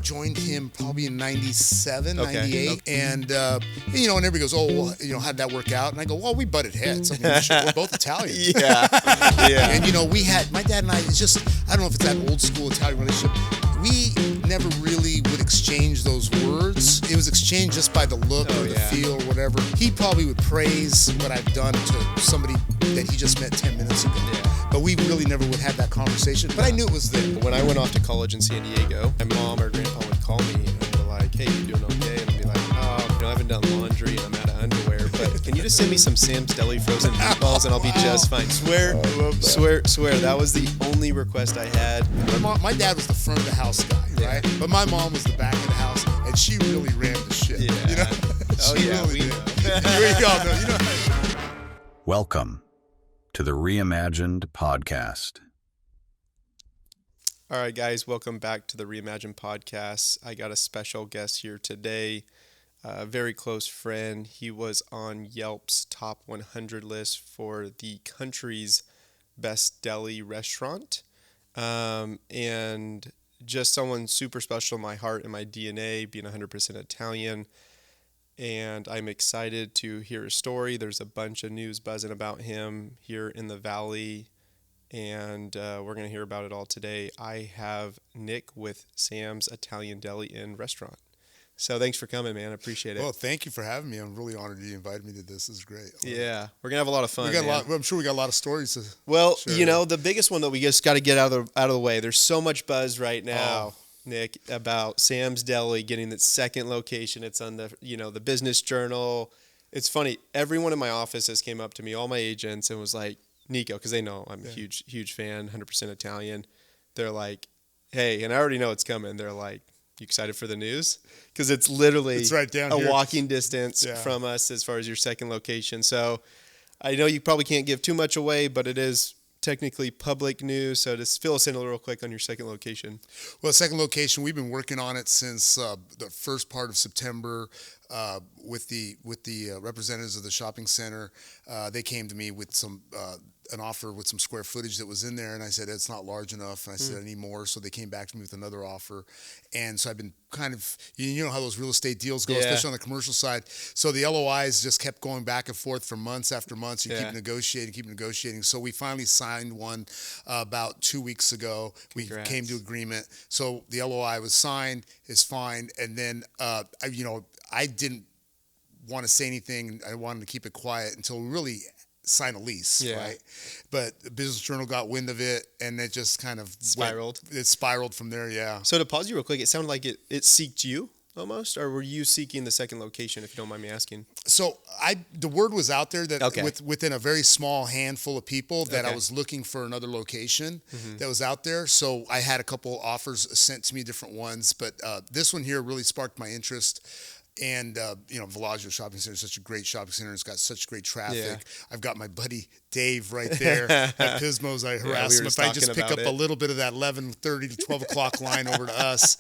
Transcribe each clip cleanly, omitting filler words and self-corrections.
joined him probably in 97, 98. And, and everybody goes, oh, well, how'd that work out? And I go, well, we butted heads. I mean, we're both Italian. Yeah. And, we had, my dad and I, it's just, I don't know if it's that old school Italian relationship. We never really would exchange those words. It was exchanged just by the look or the feel or whatever. He probably would praise what I've done to somebody that he just met 10 minutes ago. Yeah. But we really never would have that conversation. But I knew it was there. When I went off to college in San Diego, my mom or grandpa would call me and they're like, hey, you doing okay? And I'd be like, I haven't done laundry and I'm out of underwear, but can you just send me some Sam's Deli frozen meatballs and I'll be just fine. Swear. That was the only request I had. My dad was the front of the house guy, right? But my mom was the back of the house, and she really ran the shit. Yeah. We know. Welcome to the REimagined Podcast. All right, guys, welcome back to the REimagined Podcast. I got a special guest here today, a very close friend. He was on Yelp's top 100 list for the country's best deli restaurant, and just someone super special in my heart and my DNA, being 100% Italian. And I'm excited to hear his story. There's a bunch of news buzzing about him here in the Valley, and we're going to hear about it all today. I have Nick with Sam's Italian Deli and Restaurant. So thanks for coming, man. I appreciate it. Well, thank you for having me. I'm really honored you invited me to this. This is great. Yeah, we're going to have a lot of fun. I'm sure we got a lot of stories to share. The biggest one that we just got to get out of the way. There's so much buzz right now, Nick, about Sam's Deli getting its second location. It's on the Business Journal. It's funny. Everyone in my office has came up to me, all my agents, and was like, Nico, because they know I'm a huge fan, 100% Italian. They're like, hey, and I already know it's coming. They're like, you excited for the news? Because it's literally right down here. Walking distance from us as far as your second location. So I know you probably can't give too much away, but it is technically public news. So just fill us in a little quick on your second location. Well, second location, we've been working on it since the first part of September with the representatives of the shopping center. They came to me with an offer with some square footage that was in there, and I said it's not large enough, and I said I need more, so they came back to me with another offer. And so I've been kind of, you know how those real estate deals go, especially on the commercial side. So the LOIs just kept going back and forth for months after months. You keep negotiating. So we finally signed one about 2 weeks ago. Congrats. We came to agreement. So the LOI was signed, is fine, and then I didn't want to say anything. I wanted to keep it quiet until we really sign a lease, right? But the Business Journal got wind of it, and it just kind of spiraled. It spiraled from there, yeah. So to pause you real quick, it sounded like it seeked you almost, or were you seeking the second location, if you don't mind me asking? So the word was out there that within a very small handful of people that I was looking for another location that was out there. So I had a couple offers sent to me, different ones, but this one here really sparked my interest. And, Villaggio Shopping Center is such a great shopping center. It's got such great traffic. Yeah. I've got my buddy Dave right there at Pismo's. I harass him if I just pick up a little bit of that 11:30 to 12 o'clock line over to us.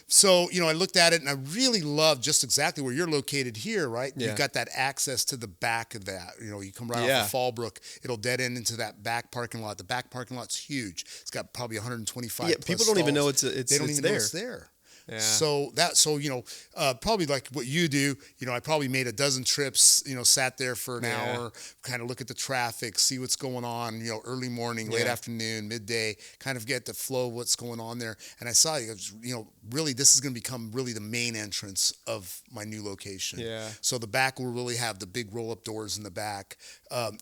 So I looked at it, and I really love just exactly where you're located here, right? Yeah. You've got that access to the back of that. You come right off of Fallbrook. It'll dead end into that back parking lot. The back parking lot's huge. It's got probably 125 plus people don't even know it's there. They don't even know it's there. Yeah. So probably like what you do, I probably made a dozen trips, sat there for an hour, kind of look at the traffic, see what's going on, early morning, late afternoon, midday, kind of get the flow of what's going on there. And I saw, really this is going to become really the main entrance of my new location. Yeah. So the back will really have the big roll-up doors in the back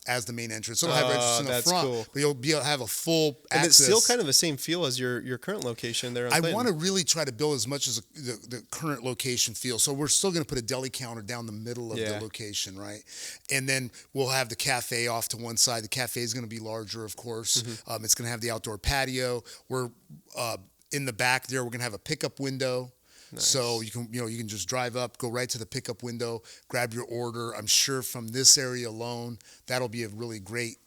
as the main entrance. So it'll have registers in the front, cool. But you'll have a full access. And it's still kind of the same feel as your current location there. I want to really try to build as much as the current location feels. So we're still going to put a deli counter down the middle of the location, right? And then we'll have the cafe off to one side. The cafe is going to be larger, of course. Mm-hmm. It's going to have the outdoor patio. We're in the back there. We're going to have a pickup window. Nice. So you can just drive up, go right to the pickup window, grab your order. I'm sure from this area alone, that'll be a really great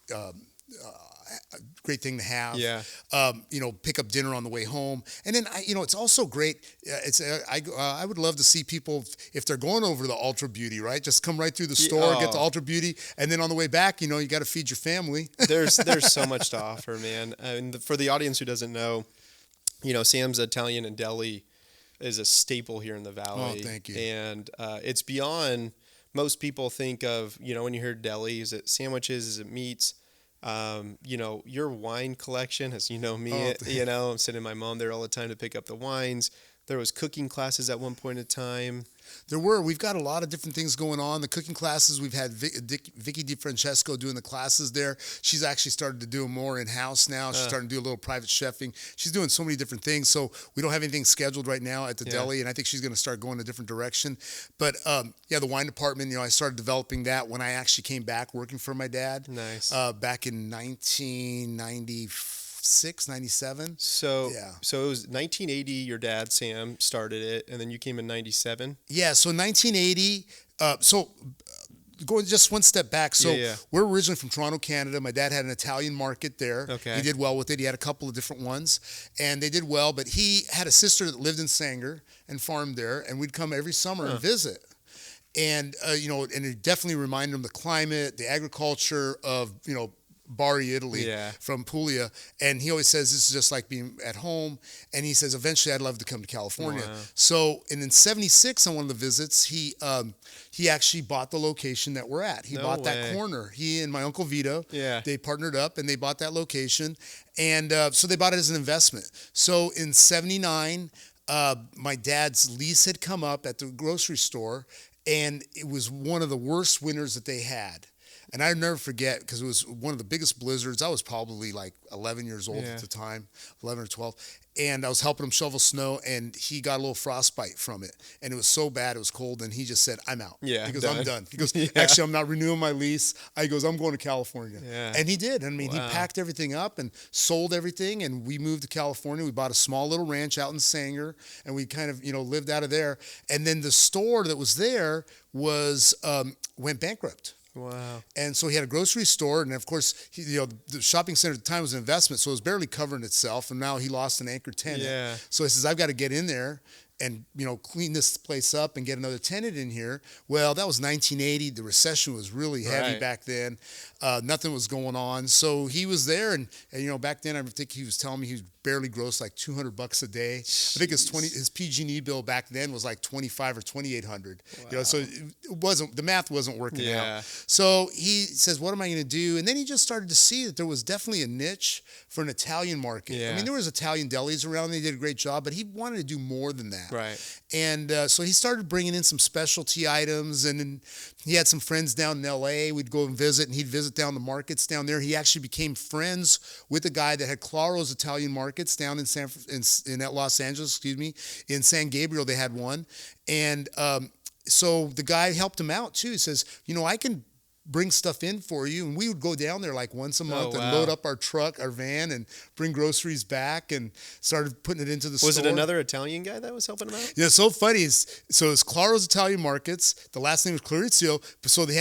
thing to have. Yeah. Pick up dinner on the way home, and then it's also great. I would love to see people, if they're going over to the Ultra Beauty, right? Just come right through the store, get the Ultra Beauty, and then on the way back, you got to feed your family. There's so much to offer, man. And for the audience who doesn't know, Sam's Italian and Deli is a staple here in the Valley. Oh, thank you. And it's beyond most people think of, when you hear deli, is it sandwiches, is it meats? Your wine collection, as you know me, I'm sending my mom there all the time to pick up the wines. There was cooking classes at one point in time. We've got a lot of different things going on. The cooking classes, we've had Vicky DiFrancesco doing the classes there. She's actually started to do them more in-house now. She's starting to do a little private chefing. She's doing so many different things. So we don't have anything scheduled right now at the deli, and I think she's going to start going a different direction. But the wine department, I started developing that when I actually came back working for my dad. Nice. Back in 1994. 97. So it was 1980. Your dad Sam started it, and then you came in 97. Yeah, so 1980. Going just one step back. So we're originally from Toronto, Canada. My dad had an Italian market there. Okay. He did well with it. He had a couple of different ones, and they did well. But he had a sister that lived in Sanger and farmed there, and we'd come every summer and visit. And and it definitely reminded him the climate, the agriculture of Bari, Italy, from Puglia. And he always says this is just like being at home. And he says, eventually I'd love to come to California. Wow. So, and in 76, on one of the visits, he actually bought the location that we're at. He bought that corner. He and my Uncle Vito, they partnered up and they bought that location. And so they bought it as an investment. So in 79, my dad's lease had come up at the grocery store, and it was one of the worst winters that they had. And I never forget, because it was one of the biggest blizzards. I was probably like 11 years old at the time, 11 or 12. And I was helping him shovel snow, and he got a little frostbite from it. And it was so bad, it was cold, and he just said, I'm out. Yeah, he goes, I'm done. He goes, actually, I'm not renewing my lease. He goes, I'm going to California. Yeah. And he did. I mean, he packed everything up and sold everything, and we moved to California. We bought a small little ranch out in Sanger, and we kind of, lived out of there. And then the store that was there went bankrupt. Wow. And so he had a grocery store, and of course, the shopping center at the time was an investment, so it was barely covering itself, and now he lost an anchor tenant. Yeah. So he says, I've got to get in there and, clean this place up and get another tenant in here. Well, that was 1980. The recession was really heavy back then. Nothing was going on. So he was there, and back then I think he was telling me he barely grossed like $200 a day. I think his PG&E bill back then was like $2,500 or $2,800. Wow. So the math wasn't working out. So he says, what am I going to do? And then he just started to see that there was definitely a niche for an Italian market. Yeah. I mean, there was Italian delis around. They did a great job, but he wanted to do more than that. Right. And so he started bringing in some specialty items, and then he had some friends down in L.A. We'd go and visit, and he'd visit down the markets down there. He actually became friends with a guy that had Claro's Italian markets down in Los Angeles, in San Gabriel. They had one, and so the guy helped him out too. He says, I can bring stuff in for you. And we would go down there like once a month and load up our van, and bring groceries back, and started putting it into the store. Was it another Italian guy that was helping him out? Yeah, so funny. So it's Claro's Italian Markets. The last name was Clarizio. So he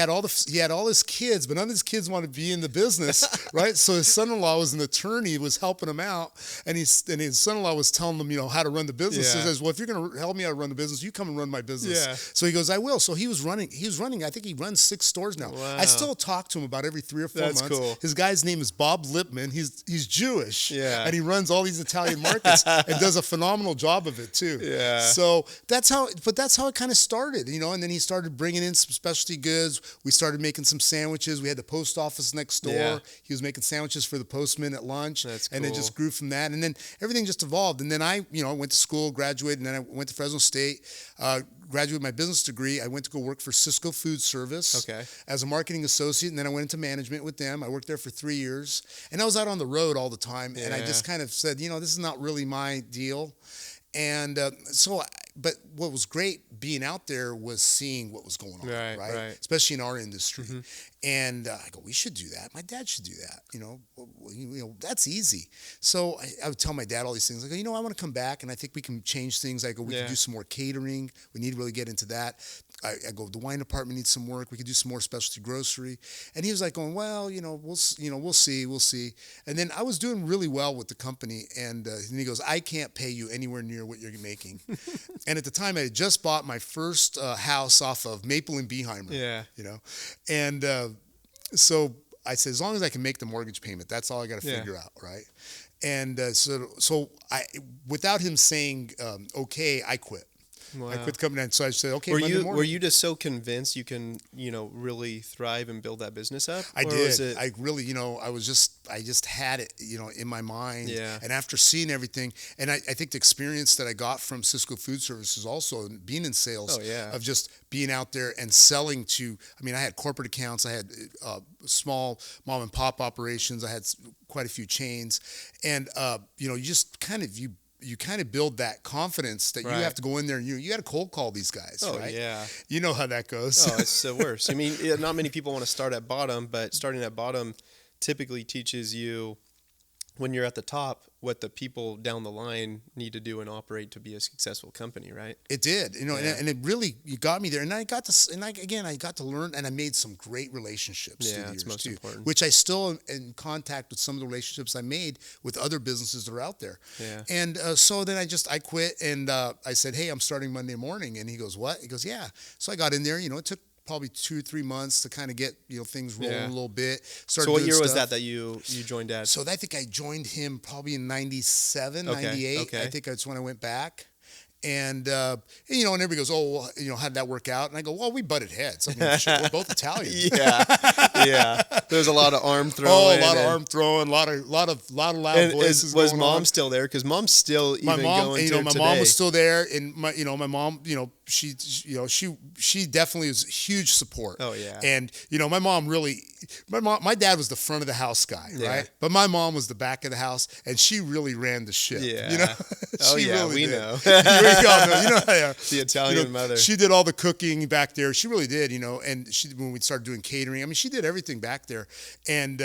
had all his kids, but none of his kids wanted to be in the business, right? So his son-in-law was an attorney, was helping him out, and his son-in-law was telling him, how to run the business. Yeah. He says, well, if you're going to help me out to run the business, you come and run my business. Yeah. So he goes, I will. So he was running, I think he runs 6 stores now. Wow. I still talk to him about every 3 or 4 months. Cool. His guy's name is Bob Lipman. He's Jewish. Yeah. And he runs all these Italian markets and does a phenomenal job of it too. Yeah. So that's how it kind of started, and then he started bringing in some specialty goods. We started making some sandwiches. We had the post office next door. Yeah. He was making sandwiches for the postman at lunch. That's cool. And it just grew from that. And then everything just evolved. And then I went to school, graduated, and then I went to Fresno State, graduated my business degree. I went to go work for Cisco Food Service as a marketing associate, and then I went into management with them. I worked there for 3 years, and I was out on the road all the time, and I just kind of said, this is not really my deal. And but what was great being out there was seeing what was going on, right? Especially in our industry. Mm-hmm. And I go, we should do that. My dad should do that. That's easy. So I would tell my dad all these things. I go, I want to come back, and I think we can change things. I go, we can do some more catering. We need to really get into that. I go, the wine department needs some work. We could do some more specialty grocery. And he was like going, well, we'll see. And then I was doing really well with the company. And he goes, I can't pay you anywhere near what you're making. And at the time, I had just bought my first house off of Maple and Beeheimer. Yeah. And so I said, as long as I can make the mortgage payment, that's all I got to figure out, right? And so I, without him saying okay, I quit. Wow. I quit coming in. So I said, okay, Were you just so convinced you can, really thrive and build that business up? I did. I really, I just had it, in my mind. Yeah. And after seeing everything, and I think the experience that I got from Cisco Food Services also, being in sales, of just being out there and selling to, I had corporate accounts, I had small mom and pop operations, I had quite a few chains, and, you just you kind of build that confidence that you have to go in there and you got to cold call these guys, right? Yeah. You know how that goes. Oh, it's the worst. Not many people want to start at bottom, but starting at bottom typically teaches you, when you're at the top, what the people down the line need to do and operate to be a successful company, right? It did, and it really, you got me there, and I got to learn, and I made some great relationships through the years most too, important. which I still am in contact with some of the relationships I made with other businesses that are out there. Yeah. And so then I quit, and I said, hey, I'm starting Monday morning, and he goes, what? He goes, yeah. So I got in there, it took probably 2 or 3 months to kind of get things rolling a little bit. So what year was that you joined Dad? So I think I joined him probably in 97, 98. Okay. I think that's when I went back. And everybody goes, oh, well, how did that work out? And I go, well, we butted heads. Shit, we're both Italian. Yeah. There's a lot of arm throwing. Oh, a lot of arm throwing, a lot of loud voices. Was Mom still there? Because Mom's still going to my today. mom was still there, and my mom, she definitely was huge support. Oh yeah. And my mom really, my dad was the front of the house guy, right? But my mom was the back of the house, and she really ran the ship. Yeah. She we did. know. The Italian mother. She did all the cooking back there. She really did, and when we started doing catering, she did everything back there. And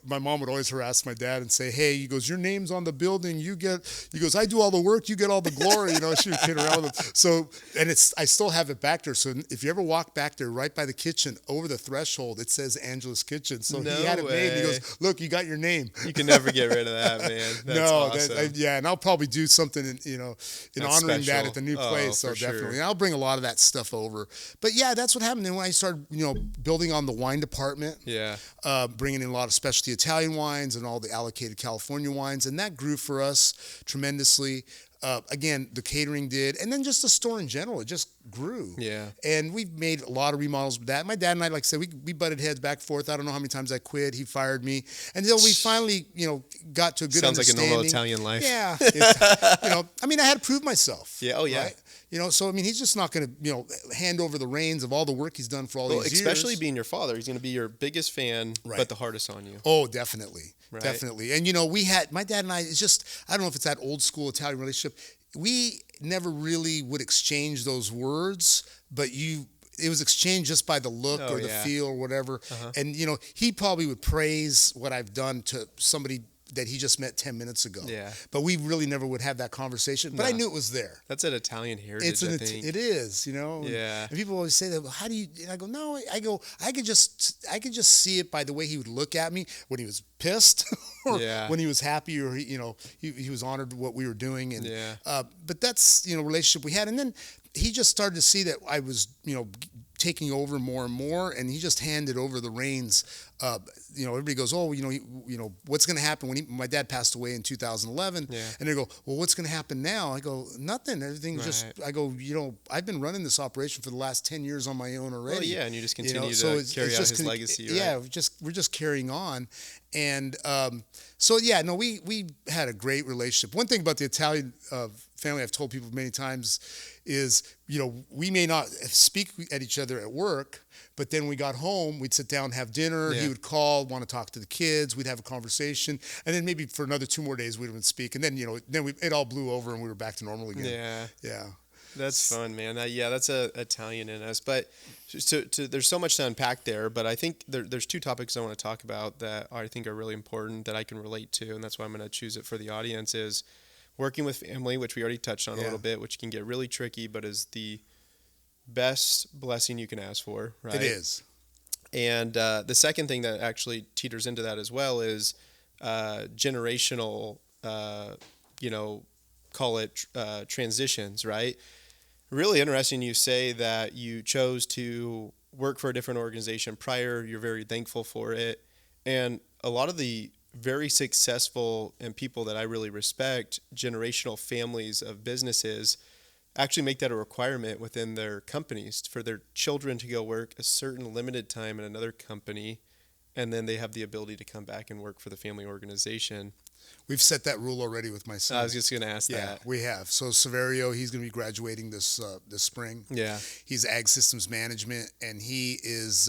my mom would always harass my dad and say, hey, he goes, your name's on the building. He goes, I do all the work, you get all the glory. She would kid around with him. So, and I still have it back there. So if you ever walk back there, right by the kitchen, over the threshold, it says Angela's Kitchen. So he had it made. He goes, look, you got your name. You can never get rid of that, man. That's awesome. And I'll probably do something in honoring that at the new place. So definitely, sure. and I'll bring a lot of that stuff over. But yeah, that's what happened. Then when I started, building on the wine department, bringing in a lot of specialty Italian wines and all the allocated California wines, and that grew for us tremendously. Again, the catering did, and then just the store in general, it just grew. Yeah. And we've made a lot of remodels with that. My dad and I, like I said, we butted heads back and forth. I don't know how many times I quit. He fired me. And then we finally, got to a good understanding. Sounds like a normal Italian life. Yeah. I had to prove myself. Yeah. Oh, yeah. Right? So, he's just not going to, hand over the reins of all the work he's done for all these years. Especially being your father. He's going to be your biggest fan, but the hardest on you. Oh, definitely. Right. Definitely. And, my dad and I, it's just, I don't know if it's that old school Italian relationship. We never really would exchange those words, but it was exchanged just by the look or the feel or whatever. Uh-huh. And, he probably would praise what I've done to somebody that he just met 10 minutes ago. Yeah. But we really never would have that conversation. But I knew it was there. That's an Italian heritage, I think. It is, Yeah. And people always say that, well, how do you, and I go, no, I could just see it by the way he would look at me when he was pissed or when he was happy or, he was honored what we were doing. And, but that's, relationship we had. And then he just started to see that I was, taking over more and more, and he just handed over the reins. Everybody goes, oh, what's going to happen when my dad passed away in 2011? Yeah. And they go, well, what's going to happen now? I go, nothing. Everything's just. I go, I've been running this operation for the last 10 years on my own already. Well, yeah, and you just continue to carry out his legacy. Right? Yeah, we're just carrying on, and we had a great relationship. One thing about the Italian family I've told people many times is, we may not speak at each other at work, but then we got home, we'd sit down, have dinner. Yeah. He would call, want to talk to the kids. We'd have a conversation, and then maybe for another 2 more days we would speak, and then it all blew over and we were back to normal again. Yeah. That's fun, man. That's Italian in us. But there's so much to unpack there. But I think there's 2 topics I want to talk about that I think are really important that I can relate to, and that's why I'm going to choose it for the audience. Is working with family, which we already touched on a little bit, which can get really tricky, but is the best blessing you can ask for, right? It is. And the second thing that actually teeters into that as well is generational, call it transitions, right? Really interesting you say that you chose to work for a different organization prior. You're very thankful for it. And a lot of the very successful and people that I really respect, generational families of businesses, actually make that a requirement within their companies for their children to go work a certain limited time in another company, and then they have the ability to come back and work for the family organization. We've set that rule already with my son. I was just going to ask that. Yeah, we have. So Severio, he's going to be graduating this spring. Yeah. He's ag systems management, and he is,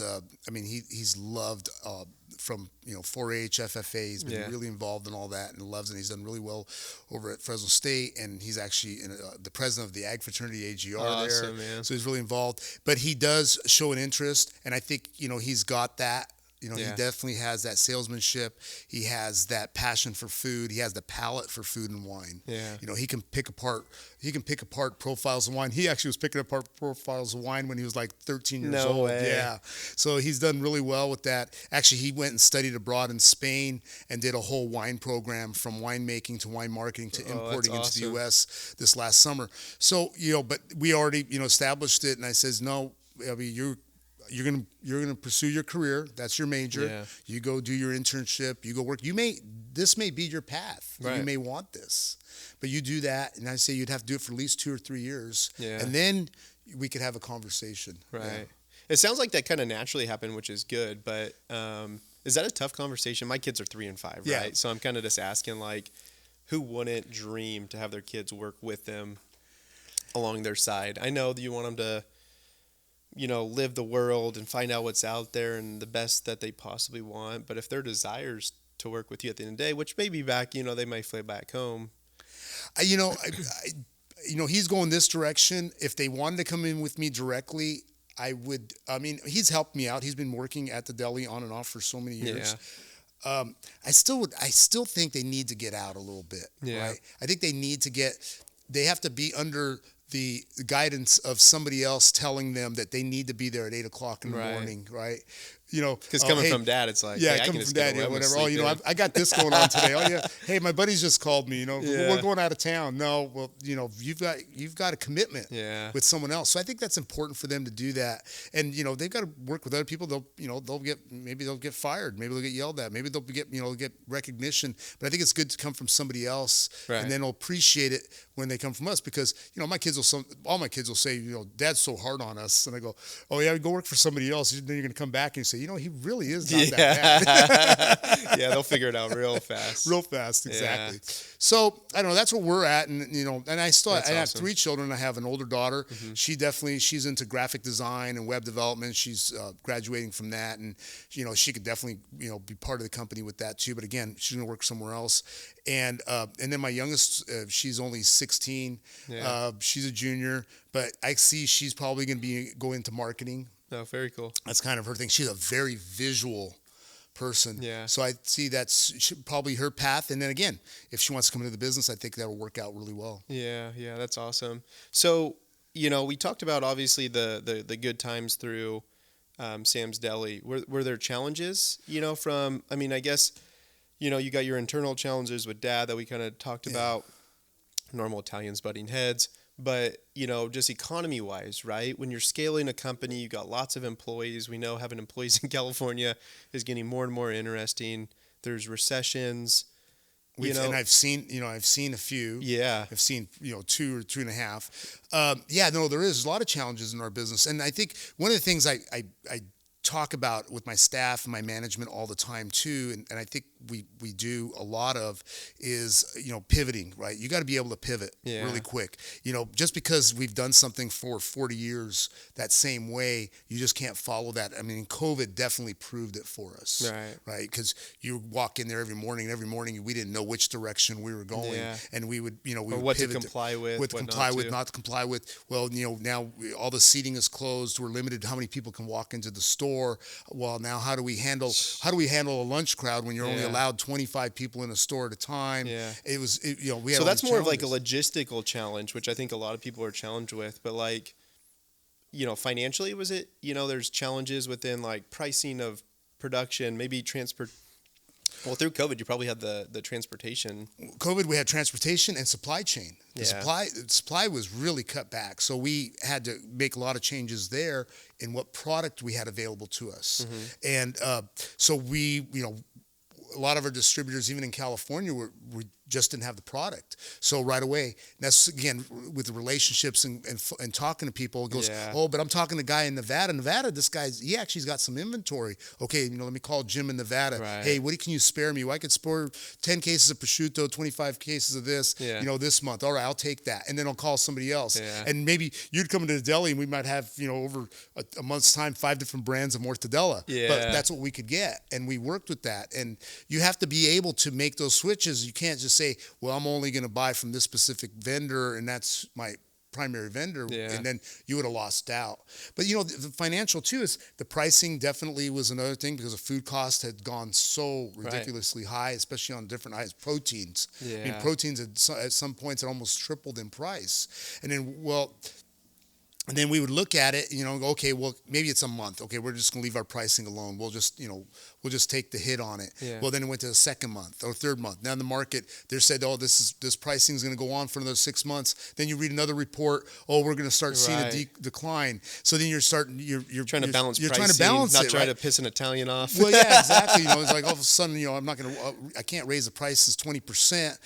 he's loved from 4-H, FFA. He's been really involved in all that and loves it. He's done really well over at Fresno State, and he's actually the president of the ag fraternity AGR awesome, there. Man. So he's really involved. But he does show an interest, and I think he's got that. He definitely has that salesmanship. He has that passion for food. He has the palate for food and wine. Yeah. He can pick apart profiles of wine. He actually was picking apart profiles of wine when he was like 13 years old. No way. Yeah. So he's done really well with that. Actually, he went and studied abroad in Spain and did a whole wine program from winemaking to wine marketing to importing into the U.S. this last summer. So, but we already, established it, and I says, no, you're gonna pursue your career. That's your major. Yeah. You go do your internship. You go work. This may be your path. Right. You may want this, but you do that, and I say you'd have to do it for at least 2 or 3 years, and then we could have a conversation. Right. Yeah. It sounds like that kind of naturally happened, which is good. But is that a tough conversation? My kids are 3 and 5, right? So I'm kind of just asking, like, who wouldn't dream to have their kids work with them along their side? I know that you want them to, live the world and find out what's out there and the best that they possibly want. But if their desires to work with you at the end of the day, which may be back, they might fly back home. He's going this direction. If they wanted to come in with me directly, I would. He's helped me out. He's been working at the Deli on and off for so many years. Yeah. I still think they need to get out a little bit. Yeah. Right? I think they have to be under the guidance of somebody else telling them that they need to be there at 8:00 in the morning, right? Because coming from dad, it's like, coming from dad, whatever. I got this going on today. Oh yeah, hey, my buddies just called me. We're going out of town. No, well, you've got a commitment with someone else. So I think that's important for them to do that. And they've got to work with other people. They'll get fired. Maybe they'll get yelled at. Maybe they'll get recognition. But I think it's good to come from somebody else, and then they'll appreciate it when they come from us. Because all my kids will say, Dad's so hard on us, and I go, oh yeah, go work for somebody else. Then you're going to come back and you say, he really is not that bad. Yeah, they'll figure it out real fast. Real fast, exactly. Yeah. So I don't know. That's where we're at, and and I have 3 children. I have an older daughter. Mm-hmm. She's into graphic design and web development. She's graduating from that, and she could definitely be part of the company with that too. But again, she's gonna work somewhere else. And then my youngest, she's only 16. Yeah. She's a junior, but I see she's probably gonna go into marketing. Oh, very cool. That's kind of her thing. She's a very visual person. Yeah. So I see that's probably her path. And then again, if she wants to come into the business, I think that will work out really well. Yeah, that's awesome. So, we talked about obviously the good times through Sam's Deli. Were there challenges, I guess, you got your internal challenges with Dad that we kind of talked about, normal Italians butting heads. But, just economy-wise, right? When you're scaling a company, you got lots of employees. We know having employees in California is getting more and more interesting. There's recessions. And I've seen a few. Yeah. I've seen, 2 or 2.5. There's a lot of challenges in our business. And I think one of the things I talk about with my staff and my management all the time too, and I think we do a lot of is pivoting, right? You got to be able to pivot really quick. Just because we've done something for 40 years that same way, you just can't follow that. COVID definitely proved it for us, right? Because you walk in there every morning we didn't know which direction we were going, and we would what pivot to comply with, not to comply with. Well, now all the seating is closed. We're limited to how many people can walk into the store. Well, now how do we handle a lunch crowd when you're only allowed 25 people in a store at a time? Yeah. We had so that's more of like a logistical challenge, which I think a lot of people are challenged with. But financially, was it? There's challenges within like pricing of production, maybe transport. Well, through COVID, you probably had the transportation. COVID, we had transportation and supply chain. The supply was really cut back. So we had to make a lot of changes there in what product we had available to us. Mm-hmm. And so we, a lot of our distributors, even in California, we just didn't have the product. So right away, that's again with the relationships and talking to people. It goes, oh, but I'm talking to a guy in Nevada. This guy's actually's got some inventory. Okay, let me call Jim in Nevada. Right. Hey, what can you spare me? Well, I could spare 10 cases of prosciutto, 25 cases of this. This month. All right, I'll take that, and then I'll call somebody else. And maybe you'd come into the deli, and we might have over a month's time 5 different brands of mortadella. But that's what we could get, and we worked with that. And you have to be able to make those switches. You can't just say, well, I'm only going to buy from this specific vendor, and that's my primary vendor, and then you would have lost out. But the financial too is the pricing definitely was another thing, because the food cost had gone so ridiculously high, especially on different items. Proteins. I mean, proteins at some points had almost tripled in price. And then we would look at it, okay, well, maybe it's a month. Okay, we're just going to leave our pricing alone. We'll just take the hit on it. Well, then it went to the second month or third month. Now in the market, they said, oh, this pricing is going to go on for another 6 months. Then you read another report, oh, we're going to start seeing a decline. So then you're trying to balance pricing, trying to balance not it, trying to piss an Italian off. Well, yeah, exactly. It's like all of a sudden, I can't raise the prices 20%.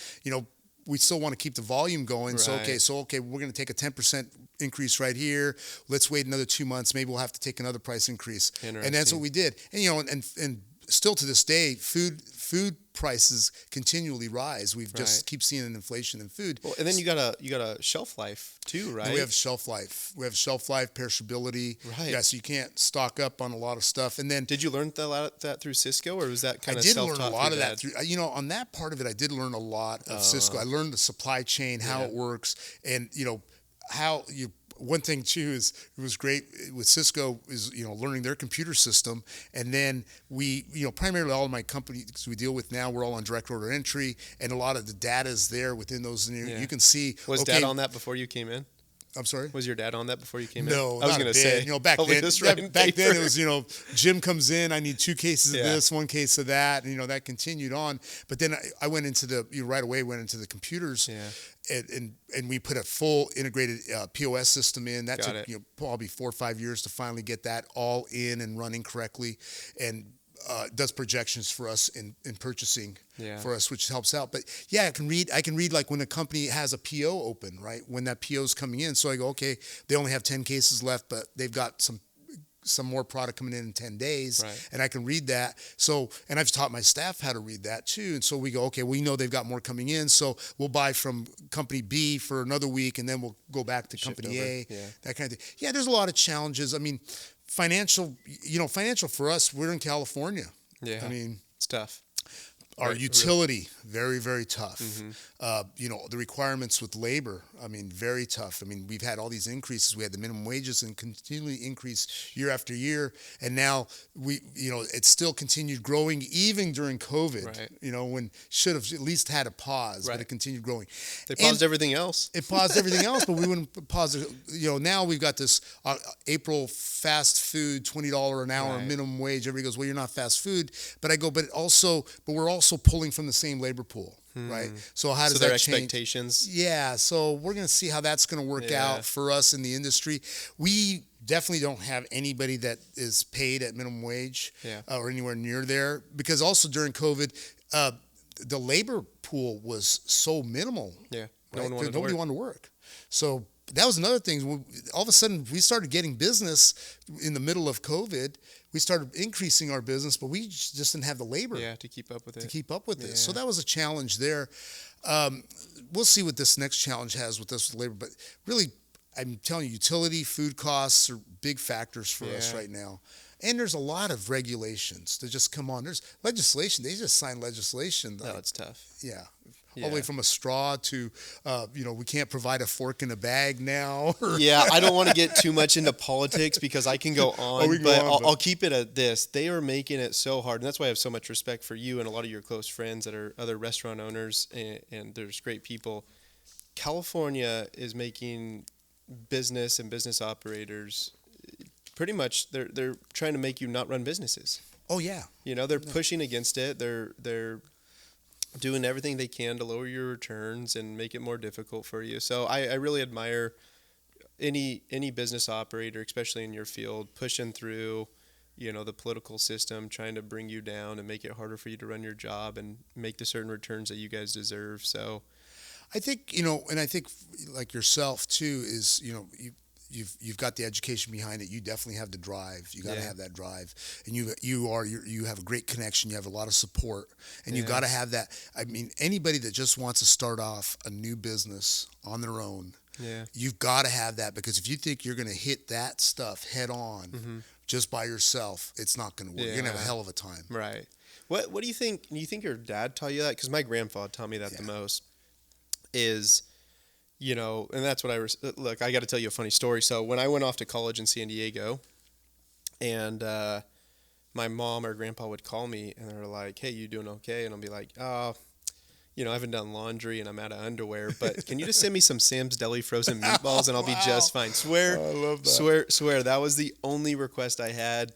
We still want to keep the volume going. Right. So okay, we're going to take a 10% increase right here. Let's wait another 2 months. Maybe we'll have to take another price increase. And that's what we did. And and still to this day, food prices continually rise. We've just keep seeing an inflation in food. Well, and then you got a shelf life too, right? And we have shelf life. We have shelf life, perishability. Right. Yeah, so you can't stock up on a lot of stuff. And then did you learn that through Cisco, or was that kind of self-taught? I did learn a lot of that through. On that part of it, I did learn a lot of Cisco. I learned the supply chain, how it works, and how you. One thing too is it was great with Cisco is learning their computer system, and then we primarily all of my companies we deal with now, we're all on direct order entry, and a lot of the data is there within those. You can see. Was Dad on that before you came in? I'm sorry? Was your dad on that before you came in? No, I was going to say. Back then it was, Jim comes in, I need 2 cases of this, 1 case of that, and, that continued on. But then I went into right away went into the computers, and we put a full integrated POS system in. That took probably 4 or 5 years to finally get that all in and running correctly, and does projections for us in purchasing for us, which helps out. But I can read like when a company has a PO open, right? When that PO is coming in. So I go, okay, they only have 10 cases left, but they've got some more product coming in 10 days, and I can read that. So, and I've taught my staff how to read that too. And so we go, okay, we know they've got more coming in, so we'll buy from company B for another week, and then we'll go back to company A, that kind of thing. Yeah, there's a lot of challenges. I mean, financial for us, we're in California. Yeah. I mean, it's tough. Our utility, very, very tough. Mm-hmm. The requirements with labor, I mean, very tough. I mean, we've had all these increases. We had the minimum wages and continually increase year after year. And now it's still continued growing even during COVID, when should have at least had a pause, but it continued growing. They paused everything else. It paused everything else, but we wouldn't pause it. Now we've got this April fast food, $20 an hour minimum wage. Everybody goes, well, you're not fast food. But I go, but we're also pulling from the same labor pool, right? So how does that change? Expectations? Yeah, so we're going to see how that's going to work out for us in the industry. We definitely don't have anybody that is paid at minimum wage or anywhere near there, because also during COVID, the labor pool was so minimal. Yeah, nobody wanted to work. So that was another thing. All of a sudden, we started getting business in the middle of COVID. We started increasing our business, but we just didn't have the labor to keep up with it. So that was a challenge there. We'll see what this next challenge has with us with labor. But really, I'm telling you, utility, food costs are big factors for us right now. And there's a lot of regulations that just come on. There's legislation. They just signed legislation. No, it's tough. Yeah. All the way from a straw to, we can't provide a fork in a bag now. I don't want to get too much into politics because I can go on, I'll keep it at this. They are making it so hard, and that's why I have so much respect for you and a lot of your close friends that are other restaurant owners, and there's great people. California is making business and business operators pretty much, they're trying to make you not run businesses. Oh, yeah. They're pushing against it. They're doing everything they can to lower your returns and make it more difficult for you. So I really admire any business operator, especially in your field, pushing through, the political system trying to bring you down and make it harder for you to run your job and make the certain returns that you guys deserve. So I think, and I think like yourself too is, you've got the education behind it. You definitely have the drive. You got to have that drive, and you have a great connection. You have a lot of support, and you got to have that. I mean, anybody that just wants to start off a new business on their own, you've got to have that, because if you think you're going to hit that stuff head on just by yourself, it's not going to work. You're going to have a hell of a time. Right. What do you think? Do you think your dad taught you that? Because my grandfather taught me that the most. Is, and that's what look, I got to tell you a funny story. So when I went off to college in San Diego, and my mom or grandpa would call me and they're like, "Hey, you doing okay?" And I'll be like, "Oh, I haven't done laundry and I'm out of underwear, but can you just send me some Sam's Deli frozen meatballs and I'll be just fine." Swear, I love that. Swear. That was the only request I had.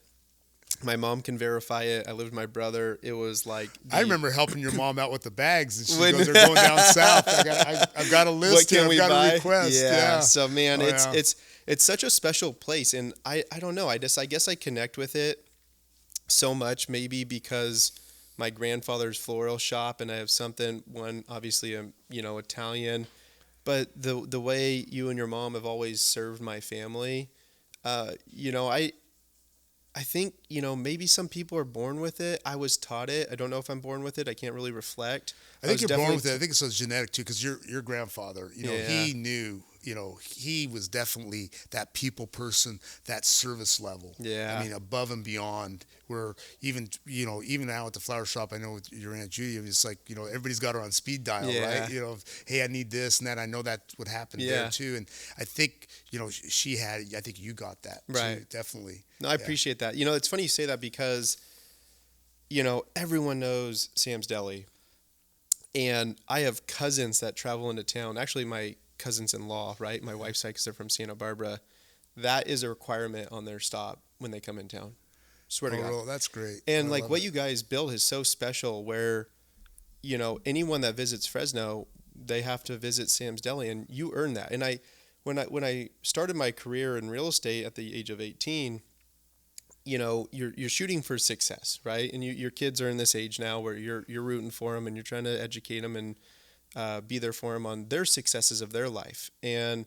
My mom can verify it. I lived with my brother. It was like I remember helping your mom out with the bags, and she goes, "They're going down south. I've got a list. What can I've we got buy?" a request." Yeah. So man, it's such a special place, and I don't know. I guess I connect with it so much, maybe because my grandfather's floral shop, and I have one obviously Italian, but the way you and your mom have always served my family, I think, maybe some people are born with it. I was taught it. I don't know if I'm born with it. I can't really reflect. I think you're born with it. I think it's genetic too, because your grandfather, he knew, he was definitely that people person, that service level. Yeah. I mean, above and beyond, where even now at the flower shop, I know with your Aunt Judy, it's like, everybody's got her on speed dial, right? Hey, I need this and that. I know that would happen there too. And I think, she had, I think you got that too, definitely. No, I appreciate that. It's funny you say that because, everyone knows Sam's Deli. And I have cousins that travel into town. Actually, my cousins-in-law, right? My wife's side, because they're from Santa Barbara. That is a requirement on their stop when they come in town. Swear to God. Well, that's great. And what you guys build is so special where, anyone that visits Fresno, they have to visit Sam's Deli, and you earn that. And when I started my career in real estate at the age of 18, you're shooting for success, right? And your kids are in this age now where you're rooting for them and you're trying to educate them and be there for them on their successes of their life. And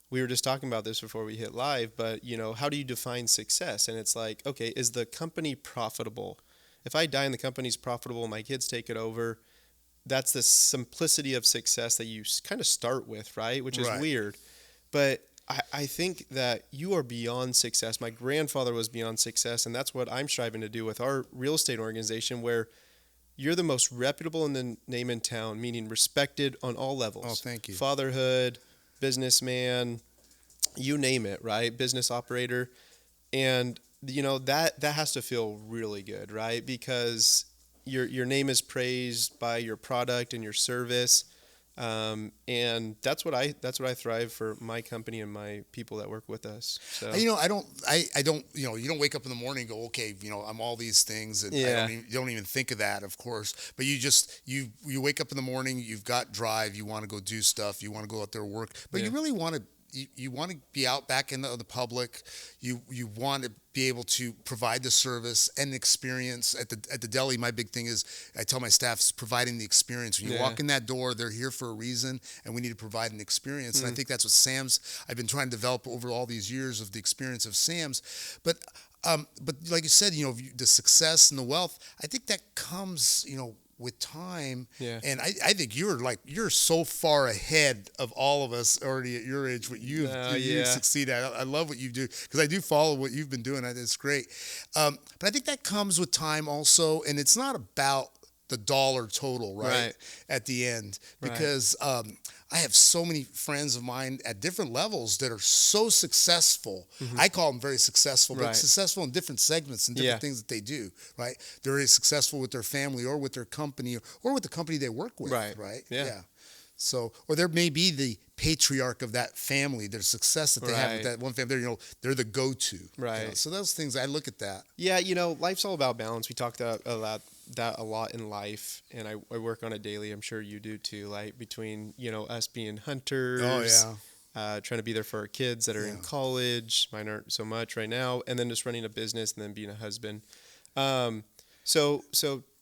we were just talking about this before we hit live, but how do you define success? And it's like, okay, is the company profitable? If I die and the company's profitable, my kids take it over, that's the simplicity of success that you kind of start with, right? Which is weird. But I think that you are beyond success. My grandfather was beyond success, and that's what I'm striving to do with our real estate organization, where you're the most reputable in the name in town, meaning respected on all levels. Oh, thank you. Fatherhood, businessman, you name it, right? Business operator. And, that has to feel really good, right? Because your name is praised by your product and your service. And that's what I thrive for my company and my people that work with us. So. I don't, you don't wake up in the morning and go, okay, I'm all these things, and you don't even think of that, of course, but you wake up in the morning, you've got drive, you want to go do stuff, you want to go out there and work, but you really want to, you want to be out back in the public. You want to be able to provide the service and experience at the deli. My big thing is, I tell my staff, is providing the experience. When you walk in that door, they're here for a reason, and we need to provide an experience. And I think that's what I've been trying to develop over all these years of the experience of Sam's. But like you said, the success and the wealth, I think that comes, with time. And I think you're so far ahead of all of us already at your age, what you succeed at. I love what you do, because I do follow what you've been doing. It's great. But I think that comes with time also, and it's not about the dollar total, right? At the end, because I have so many friends of mine at different levels that are so successful. I call them very successful, but successful in different segments and different things that they do, right? They're really successful with their family or with their company or with the company they work with, right? Yeah. So, or there may be the patriarch of that family, their success that they have with that one family. They're the go-to, right? So those things, I look at that. Yeah, life's all about balance. We talked about that a lot in life, and I work on it daily. I'm sure you do too. Like between us being hunters, trying to be there for our kids that are in college. Mine aren't so much right now. And then just running a business and then being a husband. So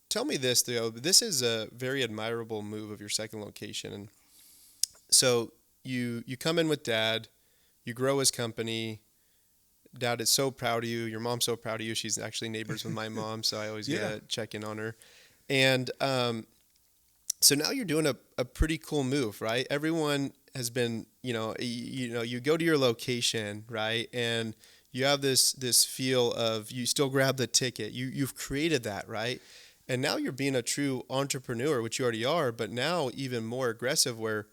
tell me this, Theo. This is a very admirable move of your second location. And so you come in with Dad. You grow his company. Dad is so proud of you. Your mom's so proud of you. She's actually neighbors with my mom, so I always get to check in on her. And so now you're doing a pretty cool move, right? Everyone has been, you go to your location, right? And you have this feel of you still grab the ticket. You've created that, right? And now you're being a true entrepreneur, which you already are, but now even more aggressive where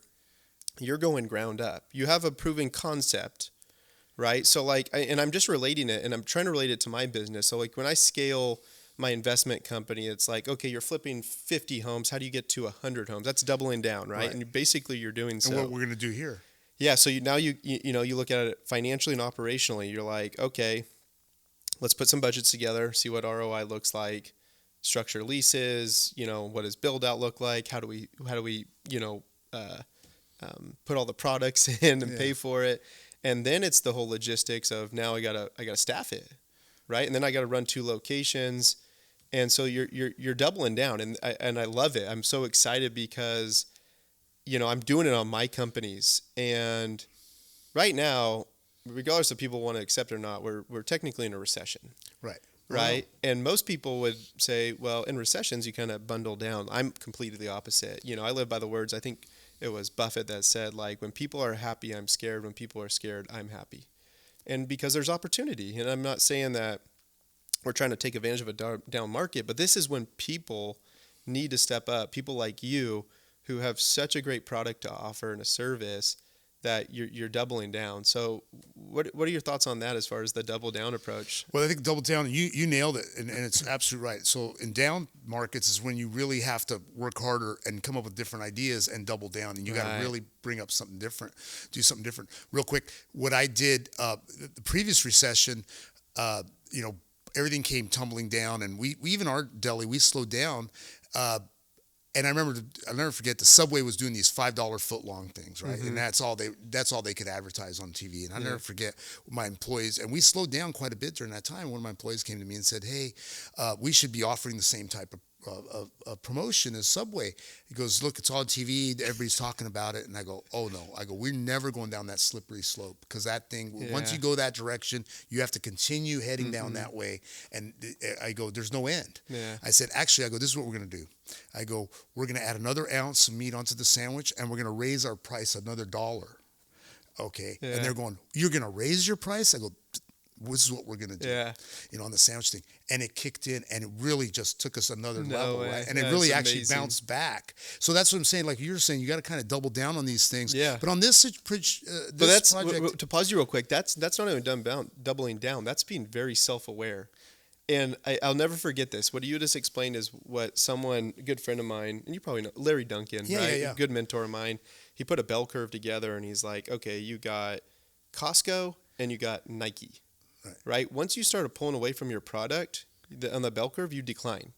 you're going ground up. You have a proven concept, right? So and I'm just relating it, and I'm trying to relate it to my business. So when I scale my investment company, it's like, okay, you're flipping 50 homes. How do you get to 100 homes? That's doubling down, right? And basically you're doing so. And what we're going to do here. Yeah. So now you look at it financially and operationally. You're like, okay, let's put some budgets together, see what ROI looks like, structure leases, what does build out look like? How do we put all the products in and pay for it? And then it's the whole logistics of now I gotta staff it, right? And then I gotta run 2 locations. And so you're doubling down, and I love it. I'm so excited because, I'm doing it on my companies, and right now, regardless if people want to accept it or not, we're technically in a recession, right? Right, and most people would say, well, in recessions you kind of bundle down. I'm completely the opposite. I live by the words. I think it was Buffett that said, when people are happy, I'm scared. When people are scared, I'm happy, and because there's opportunity. And I'm not saying that we're trying to take advantage of a down market, but this is when people need to step up. People like you who have such a great product to offer and a service that you're doubling down. So what are your thoughts on that as far as the double down approach? Well, I think double down, you nailed it, and it's absolutely right. So in down markets is when you really have to work harder and come up with different ideas and double down, and you got to really bring up something different, do something different. Real quick, what I did, the previous recession, everything came tumbling down, and we even our deli, we slowed down. And I'll never forget, the Subway was doing these $5 foot long things, right? Mm-hmm. And that's all they could advertise on TV. And I'll never forget my employees, and we slowed down quite a bit during that time. One of my employees came to me and said, "Hey, we should be offering the same type of promotion as Subway." He goes, "Look, it's on TV. Everybody's talking about it." And I go, "Oh no!" I go, "We're never going down that slippery slope, because that thing, once you go that direction, you have to continue heading down that way." And I go, "There's no end." Yeah. I said, "Actually, this is what we're going to do." I go, "We're going to add another ounce of meat onto the sandwich, and we're going to raise our price another $1." Okay. Yeah. And they're going, "You're going to raise your price?" I go, "This is what we're going to do," on the sandwich thing. And it kicked in, and it really just took us another level, right? And it really actually bounced back. So that's what I'm saying. Like you're saying, you got to kind of double down on these things. Yeah. But on this project, to pause you real quick, that's not even doubling down. That's being very self-aware. And I'll never forget this. What you just explained is what a good friend of mine, and you probably know, Larry Duncan, right? Yeah. A good mentor of mine. He put a bell curve together, and he's like, okay, you got Costco and you got Nike. Right? Once you start pulling away from your product on the bell curve, you decline.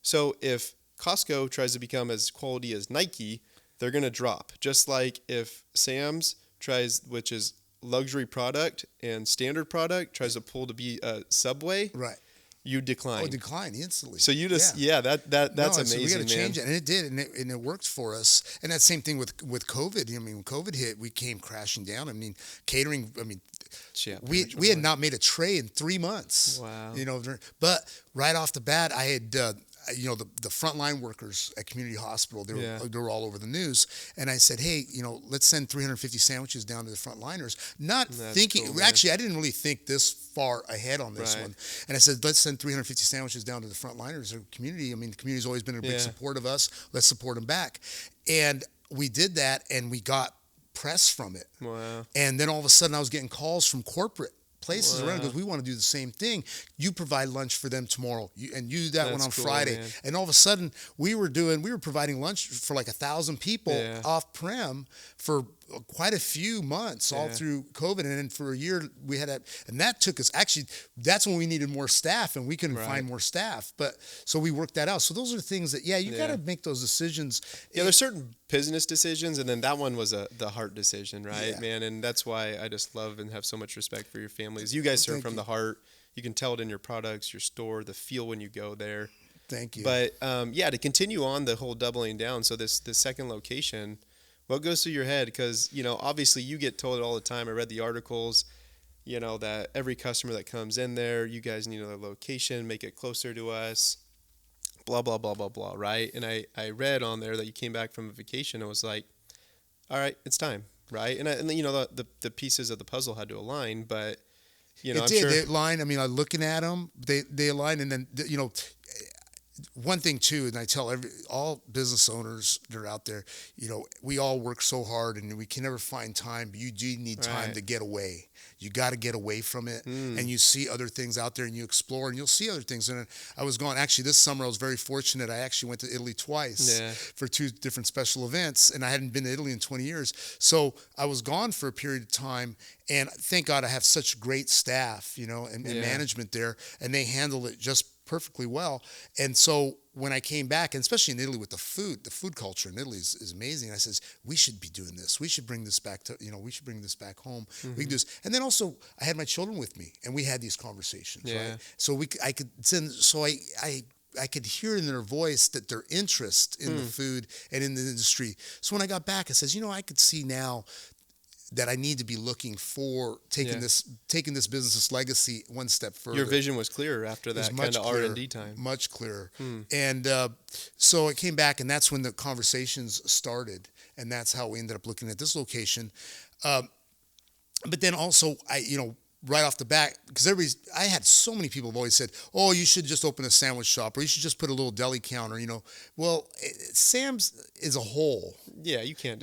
So if Costco tries to become as quality as Nike, they're going to drop. Just like if Sam's tries, which is luxury product and standard product, tries to pull to be a Subway, right? You decline. Oh, decline instantly. So you just, that's amazing, we got to change it, and it did, and it worked for us. And that same thing with COVID. When COVID hit, we came crashing down. Catering. We had not made a tray in 3 months. Wow. But right off the bat, I had. The frontline workers at community hospital, they were all over the news. And I said, "Hey, let's send 350 sandwiches down to the frontliners." That's thinking, cool, actually, I didn't really think this far ahead on this one. And I said, let's send 350 sandwiches down to the frontliners of the community. The community's always been a big support of us. Let's support them back. And we did that, and we got press from it. Wow. And then all of a sudden I was getting calls from corporate places around, because we want to do the same thing. You provide lunch for them tomorrow, and you do that one on Friday. Man. And all of a sudden we were providing lunch for like 1,000 people off prem for quite a few months all through COVID. And then for a year we had and that took us, actually, that's when we needed more staff and we couldn't find more staff. But so we worked that out. So those are things that, you got to make those decisions. Yeah. There's certain business decisions. And then that one was the heart decision, right, man? And that's why I just love and have so much respect for your families. You guys serve from the heart. You can tell it in your products, your store, the feel when you go there. Thank you. But to continue on the whole doubling down. So this second location, what goes through your head? Because, obviously you get told it all the time. I read the articles, that every customer that comes in there, you guys need another location, make it closer to us, blah, blah, blah, blah, blah, right? And I read on there that you came back from a vacation and was like, all right, it's time, right? And the pieces of the puzzle had to align, but, it I'm did. sure. They aligned. I mean, looking at them, they aligned. And then, one thing too, and I tell all business owners that are out there, we all work so hard and we can never find time, but you do need time to get away. You got to get away from it, and you see other things out there and you explore and you'll see other things. And I was gone, actually this summer I was very fortunate. I actually went to Italy twice for 2 different special events, and I hadn't been to Italy in 20 years. So I was gone for a period of time, and thank God I have such great staff, and management there, and they handled it just perfectly well. And so when I came back, and especially in Italy with the food culture in Italy is amazing. I says, we should be doing this. We should bring this back to, we should bring this back home. We can do this. And then also I had my children with me and we had these conversations, right? So I could hear in their voice that their interest in the food and in the industry. So when I got back, I says, I could see now that I need to be looking for taking this business, this legacy one step further. Your vision was clearer after that kind of R&D time. Much clearer. And so I came back, and that's when the conversations started, and that's how we ended up looking at this location. But then also, right off the bat, because I had so many people have always said, oh, you should just open a sandwich shop, or you should just put a little deli counter, Well, Sam's is a whole. Yeah, you can't.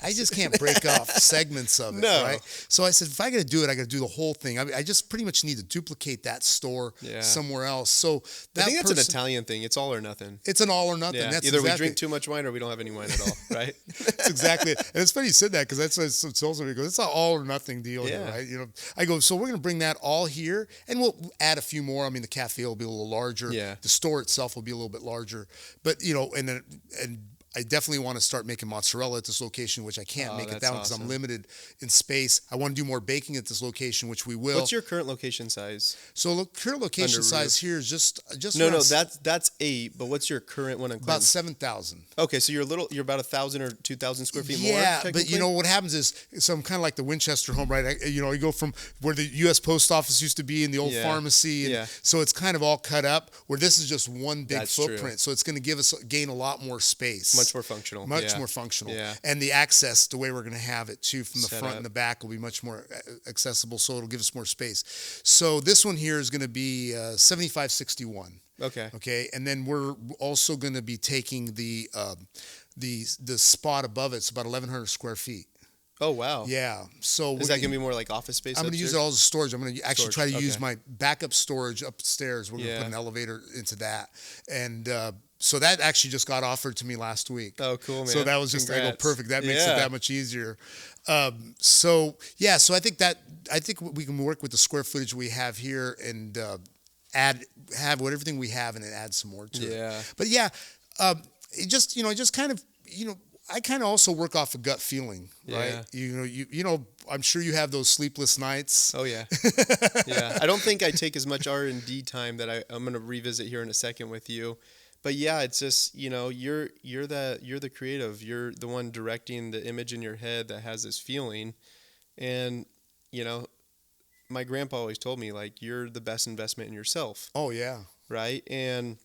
I just can't break off segments of it, right? So I said, if I got to do it, I got to do the whole thing. I just pretty much need to duplicate that store somewhere else. So I think that's an Italian thing. It's all or nothing. It's an all or nothing. Yeah. That's Either we drink too much wine or we don't have any wine at all, right? That's exactly it. And it's funny you said that, because that's what tells me. It's an all or nothing deal here, right? I go, so we're going to bring that all here, and we'll add a few more. I mean, the cafe will be a little larger. Yeah. The store itself will be a little bit larger, but and I definitely want to start making mozzarella at this location, which I can't make it that one because I'm limited in space. I want to do more baking at this location, which we will. What's your current location size? So current location size here is just no, that's 8. But what's your current one? About 7,000. Okay, so you're about 1,000 or 2,000 square feet more. Yeah, but what happens is, so I'm kind of like the Winchester home, right? You go from where the U.S. Post Office used to be in the old pharmacy, and so it's kind of all cut up. Where this is just one big footprint, true. So it's going to gain a lot more space. Much more functional. More functional. Yeah. And the access, the way we're going to have it too, from the front and the back, will be much more accessible, so it'll give us more space. So this one here is going to be 7561. Okay. And then we're also going to be taking the spot above it. It's about 1,100 square feet. Oh, wow. Yeah. So is that going to be more like office space? I'm going to use it all as storage. I'm going to actually try to use my backup storage upstairs. We're going to put an elevator into that. And so that actually just got offered to me last week. Oh, cool, man. So that was just perfect. That makes it that much easier. So I think we can work with the square footage we have here and have everything we have and then add some more to it. But it just kind of, I kind of also work off a gut feeling, right? I'm sure you have those sleepless nights. Oh yeah. Yeah. I don't think I take as much R&D time that I'm going to revisit here in a second with you. But yeah, it's just, you're the creative. You're the one directing the image in your head that has this feeling. And, my grandpa always told me, like, you're the best investment in yourself. Oh yeah. Right? And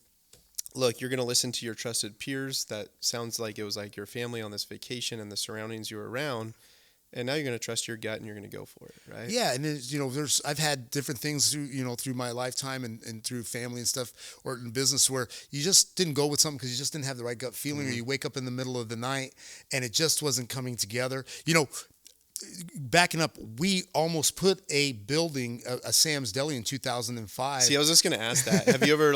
look, you're going to listen to your trusted peers. That sounds like it was like your family on this vacation and the surroundings you were around. And now you're going to trust your gut and you're going to go for it, right? Yeah, and I've had different things through my lifetime and through family and stuff, or in business, where you just didn't go with something because you just didn't have the right gut feeling, or you wake up in the middle of the night and it just wasn't coming together. backing up, we almost put a building, a Sam's Deli in 2005. See, I was just going to ask that. Have you ever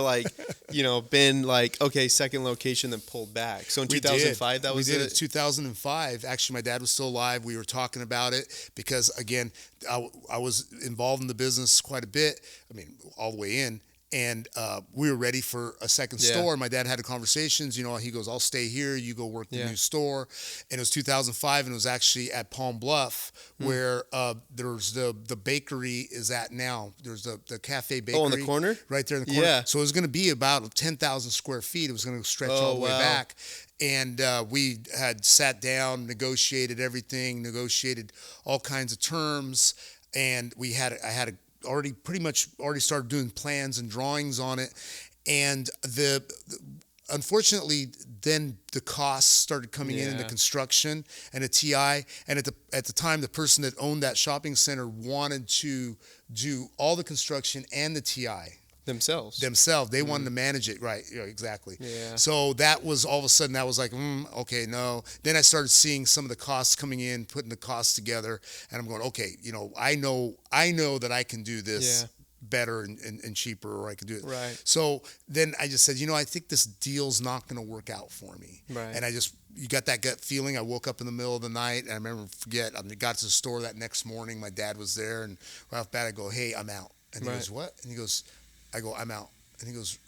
been like, okay, second location, then pulled back? So in 2005, that was it? We did it 2005. Actually, my dad was still alive. We were talking about it because, again, I was involved in the business quite a bit. I mean, all the way in. And we were ready for a second store. My dad had conversations. He goes, I'll stay here. You go work the new store. And it was 2005, and it was actually at Palm Bluff where there's the bakery is at now. There's the cafe bakery. Oh, in the corner? Right there in the corner. Yeah. So it was going to be about 10,000 square feet. It was going to stretch all the way back. And we had sat down, negotiated everything, negotiated all kinds of terms. And I had already started doing plans and drawings on it, and unfortunately then the costs started coming in the construction and the TI, and at the time the person that owned that shopping center wanted to do all the construction and the TI themselves. They wanted to manage it, right? Exactly. Yeah. So that was all of a sudden, that was like, okay, no. Then I started seeing some of the costs coming in, putting the costs together, and I'm going, okay, I know that I can do this better and cheaper, or I can do it. Right. So then I just said, I think this deal's not going to work out for me. Right. And you got that gut feeling. I woke up in the middle of the night, and I got to the store that next morning. My dad was there, and right off the bat, I go, hey, I'm out. And he goes, what? And he goes, I go, I'm out. And he goes,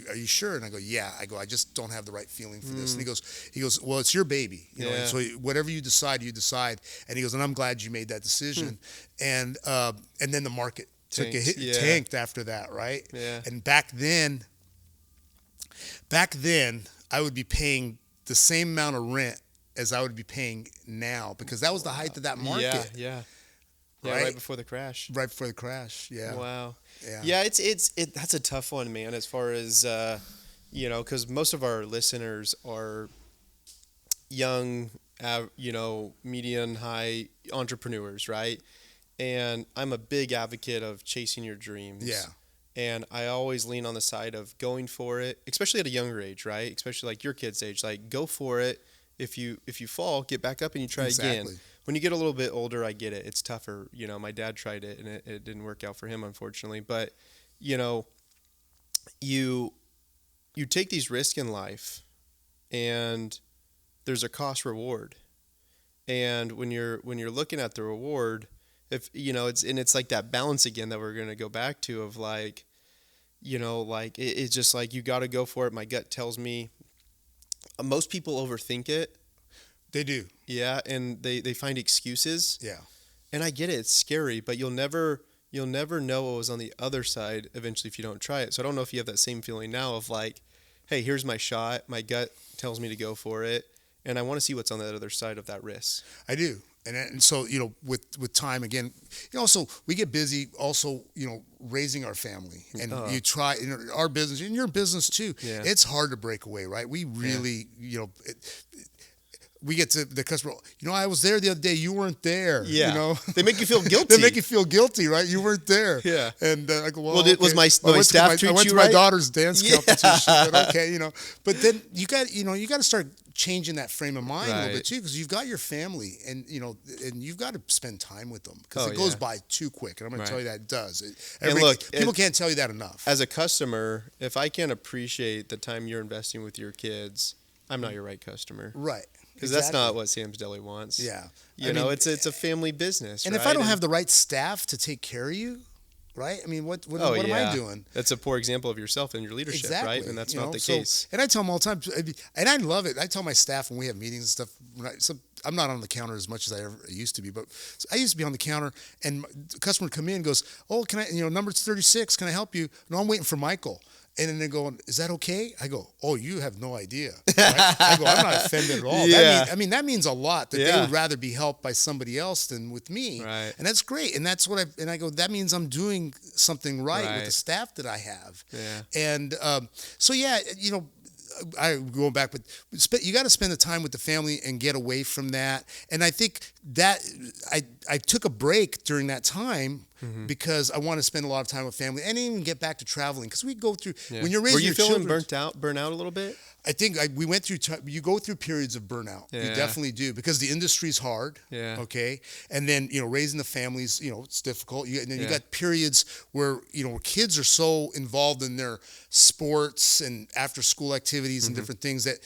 are you sure? And I go, yeah. I go, I just don't have the right feeling for this. And he goes, well, it's your baby. And so whatever you decide, you decide. And he goes, and I'm glad you made that decision. And then the market took a hit, tanked after that, right? Yeah. And back then, I would be paying the same amount of rent as I would be paying now, because that was the height of that market. Yeah, right before the crash. Right before the crash, yeah. Wow. Yeah, it's that's a tough one, man, as far as, because most of our listeners are young, medium, high entrepreneurs, right? And I'm a big advocate of chasing your dreams. Yeah. And I always lean on the side of going for it, especially at a younger age, right? Especially like your kid's age, like go for it. If you fall, get back up and you try again. When you get a little bit older, I get it. It's tougher. My dad tried it and it didn't work out for him, unfortunately. But, you take these risks in life, and there's a cost reward. And when you're looking at the reward, if it's like that balance again that we're going to go back to of like, it's just like you got to go for it. My gut tells me most people overthink it. They do. Yeah, and they find excuses. Yeah. And I get it. It's scary, but you'll never know what was on the other side eventually if you don't try it. So I don't know if you have that same feeling now of like, hey, here's my shot. My gut tells me to go for it, and I want to see what's on the other side of that risk. I do. And so, with time, again, so we get busy also, raising our family, and you try, our business, and your business too. Yeah. It's hard to break away, right? We really, we get to the customer, I was there the other day, you weren't there. Yeah. They make you feel guilty. They make you feel guilty, right? You weren't there. Yeah. And I go, well, okay. Was my staff treat you right? I went to my daughter's dance competition. But okay, But then you got to start changing that frame of mind a little bit too, because you've got your family, and and you've got to spend time with them, because it goes by too quick. And I'm going to tell you that it does. People can't tell you that enough. As a customer, if I can't appreciate the time you're investing with your kids, I'm not your right customer. Right. Because that's not what Sam's Deli wants. Yeah. It's a family business. And if I don't have the right staff to take care of you, right? I mean, what am I doing? That's a poor example of yourself and your leadership, right? And that's not the case. And I tell them all the time, and I love it. I tell my staff when we have meetings and stuff, I'm not on the counter as much as I ever used to be, but I used to be on the counter, and the customer would come in and goes, oh, can I, number 36, can I help you? No, I'm waiting for Michael. And then they're going, is that okay? I go, oh, you have no idea. Right? I go, I'm not offended at all. Yeah. That means a lot, that they would rather be helped by somebody else than with me. Right. And that's great. And that's what I go, that means I'm doing something right with the staff that I have. Yeah. And I go back, but you got to spend the time with the family and get away from that. And I think that I took a break during that time because I want to spend a lot of time with family and even get back to traveling because we go through when you're raising your children. Were you feeling burnt out a little bit? I think we went through. You go through periods of burnout. Yeah. You definitely do because the industry's hard. Yeah. Okay. And then raising the families, it's difficult. And then you got periods where kids are so involved in their sports and after school activities and different things that.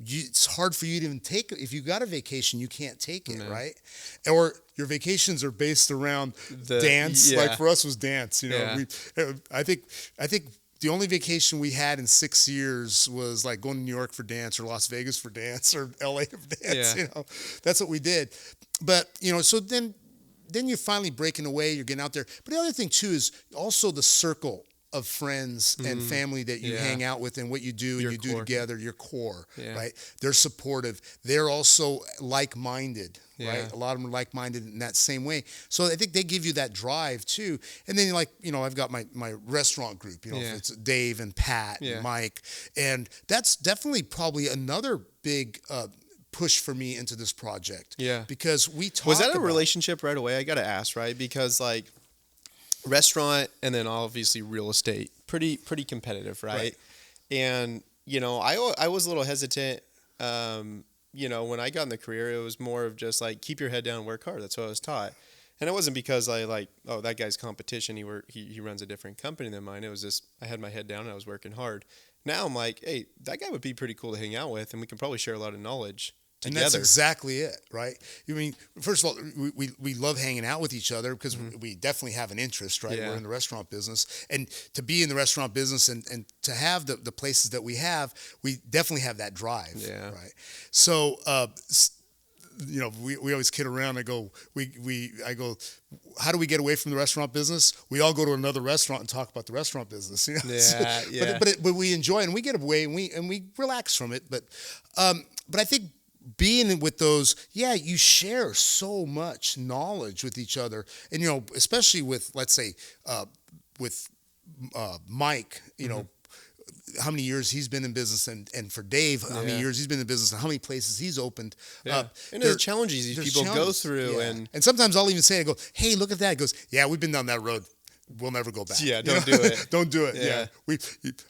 It's hard for you to even take it. If you got a vacation, you can't take it, right? Or your vacations are based around dance. Yeah. Like for us was dance. I think the only vacation we had in 6 years was like going to New York for dance or Las Vegas for dance or LA for dance. Yeah. That's what we did. But so then you're finally breaking away. You're getting out there. But the other thing too is also the circle of friends and family that you hang out with and what you do and you do together, your core, right? They're supportive. They're also like-minded, right? A lot of them are like-minded in that same way. So I think they give you that drive too. And then I've got my restaurant group, it's Dave and Pat and Mike. And that's definitely probably another big push for me into this project. Yeah. Because we talk Was that a relationship right away? I got to ask, right? Because restaurant and then obviously real estate, pretty competitive, right? And I was a little hesitant. When I got in the career, it was more of just keep your head down, work hard. That's what I was taught, and it wasn't because that guy's competition. He runs a different company than mine. It was just I had my head down and I was working hard. Now I'm like, hey, that guy would be pretty cool to hang out with, and we can probably share a lot of knowledge together. And that's exactly it, right? I mean, first of all, we love hanging out with each other because we definitely have an interest, right? Yeah. We're in the restaurant business. And to be in the restaurant business and to have the places that we definitely have that drive, right? So, we always kid around. I go, how do we get away from the restaurant business? We all go to another restaurant and talk about the restaurant business. Yeah. But we enjoy it and we get away and we relax from it. But I think being with those, you share so much knowledge with each other, and especially with, let's say, with Mike, how many years he's been in business, and for Dave, how many years he's been in business, and how many places he's opened. And the challenges these people go through, and sometimes I'll even say, I go, hey, look at that. He goes, yeah, we've been down that road. We'll never go back. Yeah, don't do it. Don't do it. Yeah.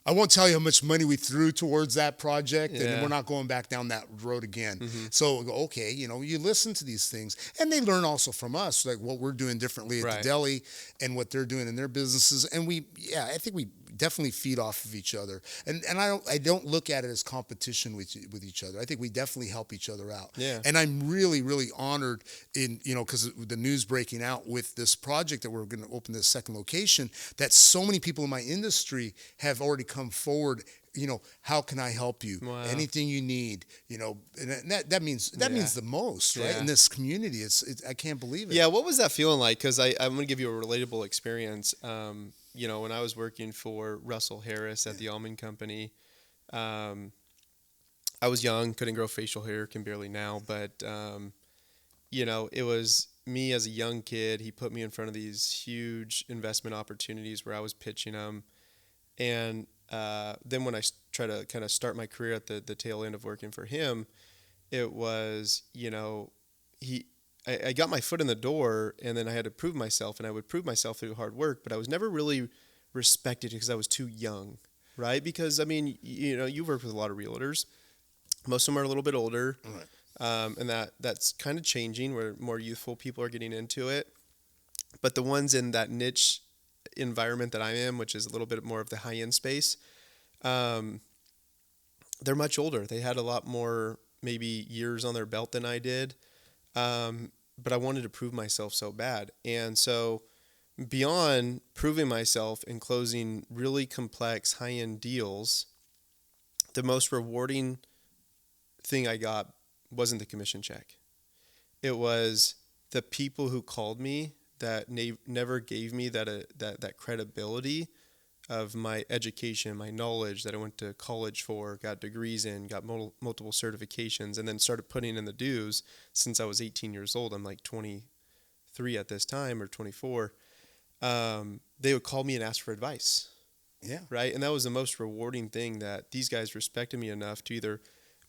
I won't tell you how much money we threw towards that project, and we're not going back down that road again. So, okay, you listen to these things, and they learn also from us, like what we're doing differently at the Deli and what they're doing in their businesses. And I think we definitely feed off of each other. And I don't look at it as competition with each other. I think we definitely help each other out. Yeah. And I'm really, really honored because the news breaking out with this project that we're going to open this second location, that so many people in my industry have already come forward. How can I help you? Wow. Anything you need, and that means the most, right? In this community, I can't believe it. Yeah. What was that feeling like? Because I'm going to give you a relatable experience. When I was working for Russell Harris at the Almond Company, I was young, couldn't grow facial hair, can barely now, but, it was me as a young kid. He put me in front of these huge investment opportunities where I was pitching them. And then when I try to kind of start my career at the tail end of working for him, it was, I got my foot in the door, and then I had to prove myself, and I would prove myself through hard work, but I was never really respected because I was too young, right? Because, you work with a lot of realtors. Most of them are a little bit older, right. And that's kind of changing where more youthful people are getting into it. But the ones in that niche environment that I am, which is a little bit more of the high-end space, they're much older. They had a lot more maybe years on their belt than I did. But I wanted to prove myself so bad. And so beyond proving myself and closing really complex high-end deals, the most rewarding thing I got wasn't the commission check. It was the people who called me that never gave me that credibility of my education, my knowledge that I went to college for, got degrees in, got multiple certifications, and then started putting in the dues since I was 18 years old. I'm like 23 at this time, or 24. They would call me and ask for advice. Yeah. Right? And that was the most rewarding thing, that these guys respected me enough to either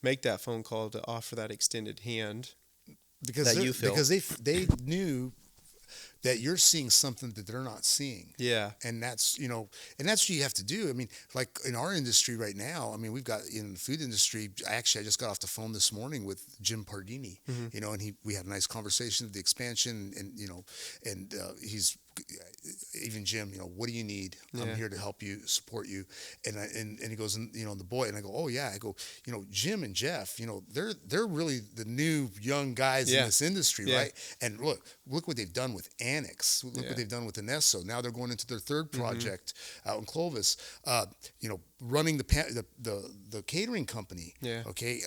make that phone call to offer that extended hand, because that you feel? Because they knew that you're seeing something that they're not seeing. Yeah. And that's, and that's what you have to do. I mean, like in our industry right now, I mean, we've got in the food industry, I just got off the phone this morning with Jim Pardini, and we had a nice conversation of the expansion and he's, even Jim, what do you need? Yeah. I'm here to help you, support you. And he goes, the boy, and I go, oh yeah. I go, Jim and Jeff, they're really the new young guys in this industry, right? And look what they've done with Annex. Look what they've done with Inesso. Now they're going into their third project out in Clovis. Running the catering company. Yeah. Okay.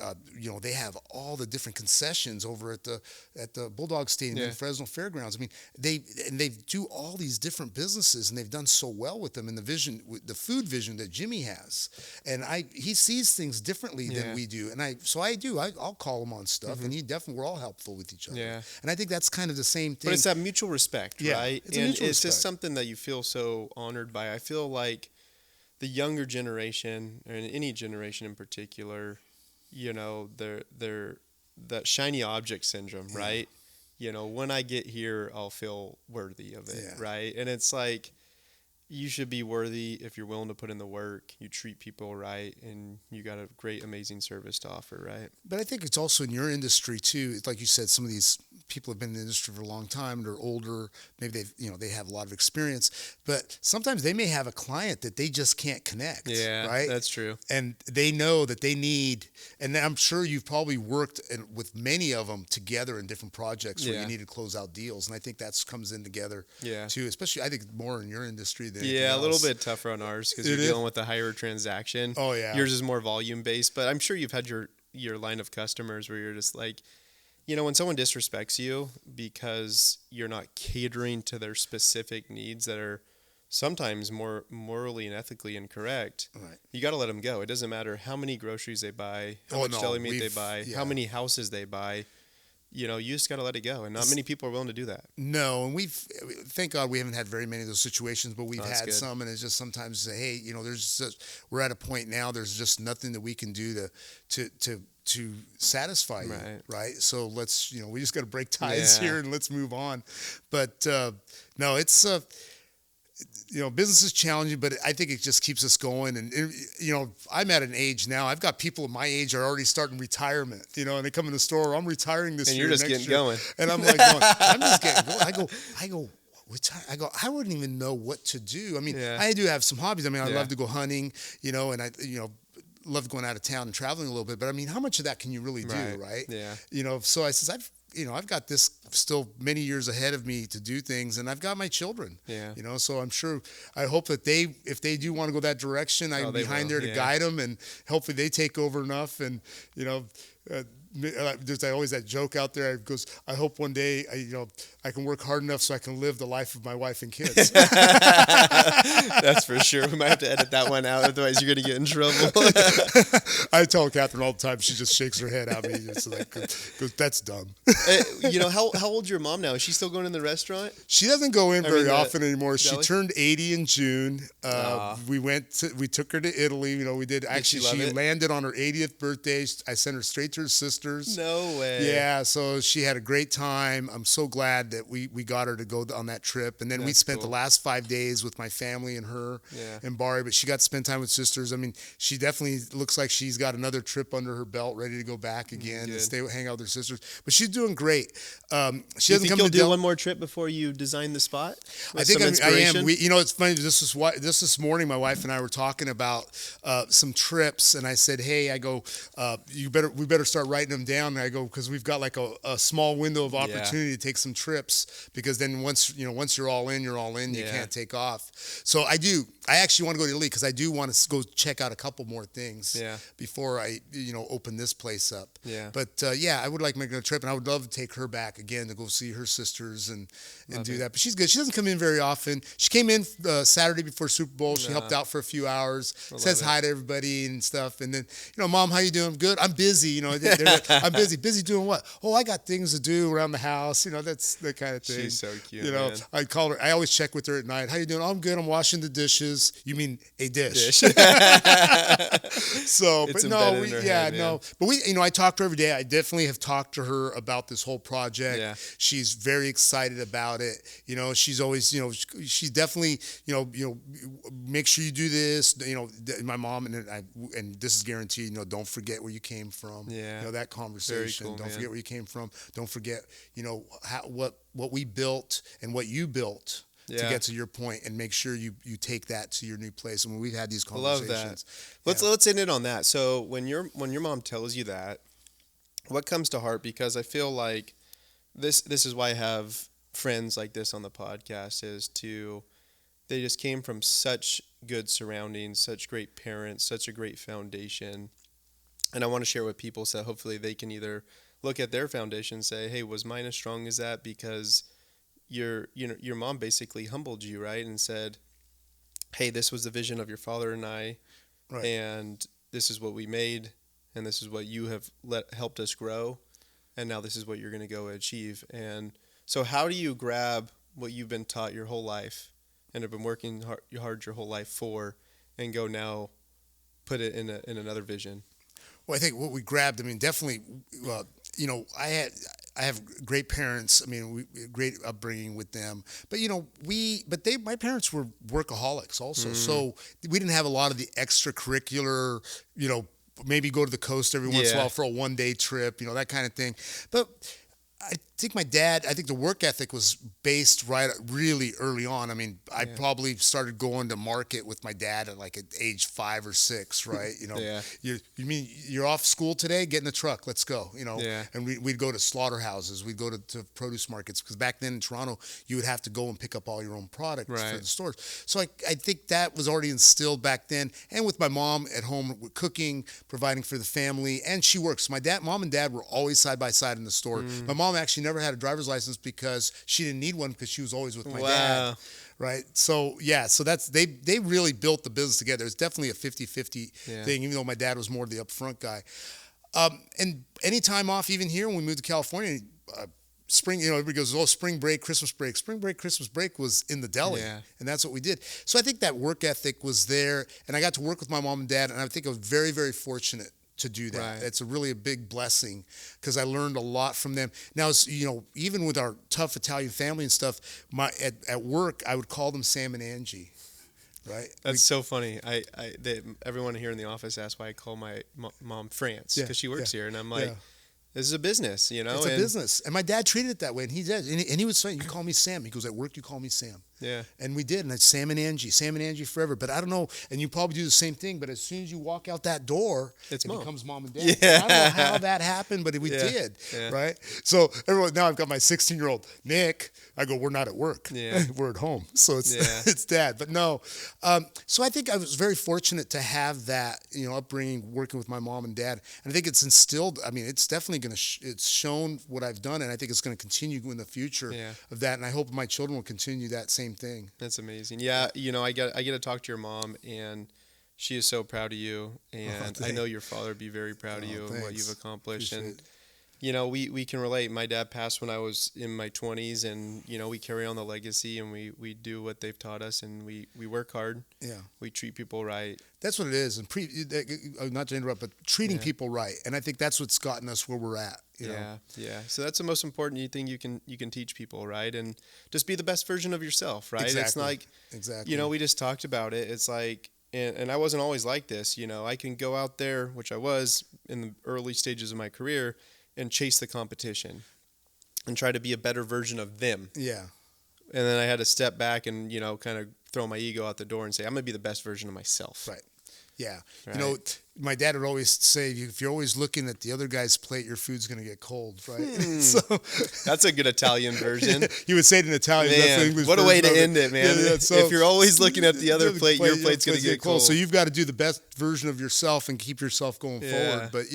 They have all the different concessions over at the Bulldog Stadium and Fresno Fairgrounds. I mean, they do all these different businesses, and they've done so well with them in the food vision that Jimmy has, and he sees things differently than we do, and I'll call him on stuff, and we're all helpful with each other, and I think that's kind of the same thing. But it's that mutual respect, right? It's mutual respect. Just something that you feel so honored by. I feel like the younger generation, or any generation in particular, they're that shiny object syndrome, right? When I get here, I'll feel worthy of it, right? And it's like, you should be worthy if you're willing to put in the work, you treat people right, and you got a great, amazing service to offer, right? But I think it's also in your industry too. It's like you said, some of these people have been in the industry for a long time. They're older. Maybe they have a lot of experience. But sometimes they may have a client that they just can't connect. Yeah, right. That's true. And they know that they need. And I'm sure you've probably worked with many of them together in different projects where you need to close out deals. And I think that comes in together too. Especially, I think more in your industry than a little bit tougher on ours because you're dealing with a higher transaction. Oh yeah. Yours is more volume based, but I'm sure you've had your line of customers where you're just like, when someone disrespects you because you're not catering to their specific needs that are sometimes more morally and ethically incorrect, you got to let them go. It doesn't matter how many groceries they buy, how much deli meat they buy, how many houses they buy. You just got to let it go, and not many people are willing to do that. No, and thank God we haven't had very many of those situations, but we've had some, and it's just sometimes say, hey, we're at a point now. There's just nothing that we can do to satisfy you, right? So let's, we just got to break ties here and let's move on. But no, it's business is challenging, but I think it just keeps us going. And, I'm at an age now, I've got people of my age are already starting retirement, and they come in the store, I'm retiring this year. And you're just getting going. And I'm like, I'm just getting going. I go, I wouldn't even know what to do. I mean, I do have some hobbies. I mean, I love to go hunting, and I, love going out of town and traveling a little bit, but I mean, how much of that can you really do, right? Yeah. So I says, I've got this still many years ahead of me to do things, and I've got my children. Yeah. So I'm sure, I hope that if they do want to go that direction, I'm behind there to guide them, and hopefully they take over enough. And there's always that joke out there. It goes, I hope one day I can work hard enough so I can live the life of my wife and kids. That's for sure. We might have to edit that one out, otherwise you're going to get in trouble. I tell Catherine all the time. She just shakes her head at me. It's like, goes, that's dumb. How old's your mom now? Is she still going in the restaurant? She doesn't go in very often anymore. She turned 80 in June. We took her to Italy. We did. Actually, she landed on her 80th birthday. I sent her straight to her sisters. No way. Yeah, so she had a great time. I'm so glad that we got her to go on that trip. And then we spent the last 5 days with my family and her and Bari, but she got to spend time with sisters. I mean, she definitely looks like she's got another trip under her belt, ready to go back again and hang out with her sisters. But she's doing great. She doesn't come to do one more trip before you design the spot? I think I am. It's funny. This morning, my wife and I were talking about some trips, and I said, "Hey, I go, we better start writing them down." And I go, because we've got like a small window of opportunity to take some trips, because then once you're all in, you're all in. You can't take off. So I actually want to go to Italy because I do want to go check out a couple more things before I open this place up. Yeah. But I would like to make a trip, and I would love to take her back again to go see her sisters and do that. But she's good. She doesn't come in very often. She came in Saturday before Super Bowl. She helped out for a few hours, says hi to everybody and stuff. And then, Mom, how you doing? Good. I'm busy. They're I'm busy. Busy doing what? Oh, I got things to do around the house. That's the kind of thing. She's so cute, man. I call her. I always check with her at night. How you doing? Oh, I'm good. I'm washing the dishes. You mean a dish? So, it's but no, head, no. But I talk to her every day. I definitely have talked to her about this whole project. Yeah. She's very excited about it. She's always, she's definitely, make sure you do this. My mom and this is guaranteed. Don't forget where you came from. Yeah. That conversation. Cool, don't man. forget where you came from. Don't forget, what we built and what you built. To get to your point and make sure you take that to your new place. I mean, we've had these conversations. Love that. Let's end it on that. So when your mom tells you that, what comes to heart? Because I feel like this is why I have friends like this on the podcast, they just came from such good surroundings, such great parents, such a great foundation. And I want to share with people so hopefully they can either look at their foundation and say, hey, was mine as strong as that? Because your mom basically humbled you, right? And said, hey, this was the vision of your father and I, right, and this is what we made, and this is what you have helped us grow, and now this is what you're going to go achieve. And so how do you grab what you've been taught your whole life and have been working hard your whole life for, and go now put it in another vision? Well, I think what we grabbed, definitely, I have great parents. Great upbringing with them. But my parents were workaholics also. So we didn't have a lot of the extracurricular, maybe go to the coast every once in a while for a one-day trip, that kind of thing. But I think the work ethic was based really early on. I probably started going to market with my dad at age 5 or 6, right? You mean you're off school today? Get in the truck, let's go. And we'd go to slaughterhouses, we'd go to produce markets, because back then in Toronto you would have to go and pick up all your own products for the stores. So I think that was already instilled back then. And with my mom at home cooking, providing for the family, and she works. Mom and dad were always side by side in the store. My mom actually never had a driver's license because she didn't need one because she was always with my dad. Right. So that's, they really built the business together. It's definitely a 50-50 thing, even though my dad was more the upfront guy. And any time off, even here when we moved to California, spring, everybody goes, oh, spring break, Christmas break. Spring break, Christmas break was in the deli. And that's what we did. So I think that work ethic was there, and I got to work with my mom and dad, and I think I was very, very fortunate to do that. Right. It's really a big blessing because I learned a lot from them. Now, even with our tough Italian family and stuff, at work, I would call them Sam and Angie. Right. That's so funny. Everyone here in the office asks why I call my mom France, because she works here, and I'm like, this is a business, It's a business. And my dad treated it that way, and he did. And he would say, you call me Sam. He goes, at work, you call me Sam. Yeah. And we did, and it's Sam and Angie forever. But I don't know, and you probably do the same thing, but as soon as you walk out that door, it becomes mom and dad. Yeah. I don't know how that happened, but we did, right? So now I've got my 16-year-old Nick. I go, we're not at work. Yeah. We're at home. So it's dad. But no. So I think I was very fortunate to have that, upbringing, working with my mom and dad. And I think it's instilled, it's definitely it's shown what I've done, and I think it's going to continue in the future of that. And I hope my children will continue that same thing. That's amazing. Yeah, I get to talk to your mom, and she is so proud of you, and I know your father would be very proud of you and what you've accomplished. Appreciate and we can relate. My dad passed when I was in my 20s, and we carry on the legacy, and we do what they've taught us, and we work hard. Yeah, we treat people right. That's what it is, and not to interrupt, but treating people right, and I think that's what's gotten us where we're at. Yeah. So that's the most important thing you can teach people, right? And just be the best version of yourself, right? Exactly. It's like, we just talked about it. It's like, and I wasn't always like this. I can go out there, which I was in the early stages of my career, and chase the competition and try to be a better version of them. Yeah. And then I had to step back and, kind of throw my ego out the door and say, I'm going to be the best version of myself. Right. Yeah. Right. My dad would always say, if you're always looking at the other guy's plate, your food's going to get cold, right? So that's a good Italian version. He would say it in Italian. Man, that's the English what a way to version end it, man. So if you're always looking at the other plate, your plate's going to get cold. So you've got to do the best version of yourself and keep yourself going forward. But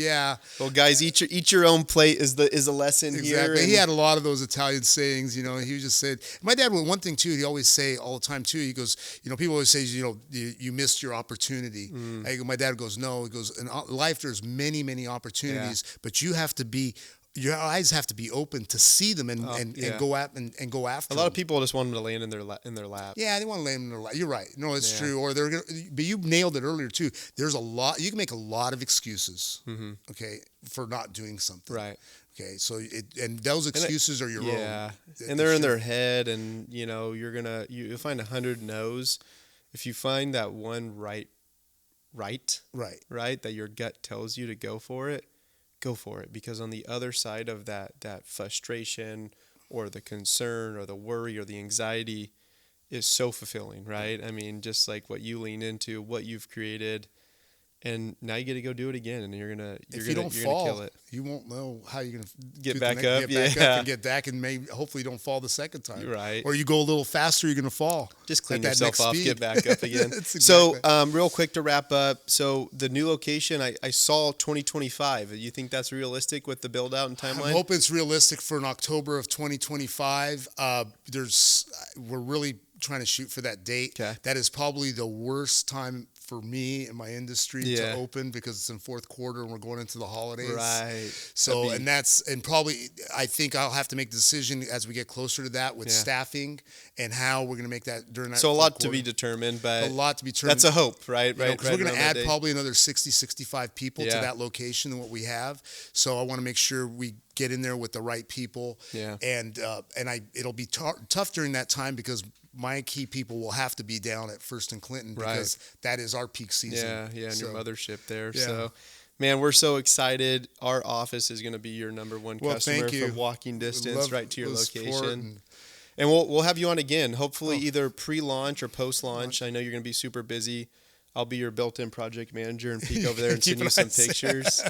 well, guys, eat your own plate is a lesson here. Exactly. He had a lot of those Italian sayings. He would just say. My dad would one thing too. He always say all the time too. He goes, people always say, you missed your opportunity. My dad goes, no. He goes, in life there's many opportunities, but you have to be. Your eyes have to be open to see them and go after A lot them. of people just want them to land in their lap. Yeah, they want to land in their lap. You're right. No, it's true. Or they're gonna. But you nailed it earlier too. There's a lot. You can make a lot of excuses. Okay, for not doing something. Right. Okay, so and those excuses are your own. Yeah, and they're in their head, and you'll find 100 no's. If you find that one right, that your gut tells you to go for it, because on the other side of that frustration or the concern or the worry or the anxiety is so fulfilling, right? I mean, just like what you lean into, what you've created, and now you get to go do it again, and you're gonna kill it. You won't know how you're gonna get back up and get back, and maybe hopefully you don't fall the second time, right? Or you go a little faster, you're gonna fall. Just clean yourself off, get back up again. Exactly. So, real quick to wrap up. So the new location, I saw 2025. You think that's realistic with the build out and timeline? I'm hoping it's realistic for an October of 2025. We're really trying to shoot for that date. Okay. That is probably the worst time for me in my industry to open, because it's in fourth quarter and we're going into the holidays. Right. So, and probably I think I'll have to make the decision as we get closer to that with staffing and how we're going to make that during that. So a lot to be determined, but a lot to be determined. That's a hope, right? Because we're going to add probably another 60, 65 people to that location than what we have. So I want to make sure we get in there with the right people. Yeah. And it'll be tough during that time, because my key people will have to be down at First and Clinton, because that is our peak season. Yeah, and your mothership there. Yeah. So, man, we're so excited. Our office is going to be your number one customer from walking distance right to your location. And we'll have you on again, hopefully either pre-launch or post-launch. I know you're going to be super busy. I'll be your built-in project manager and peek over there and send you some pictures.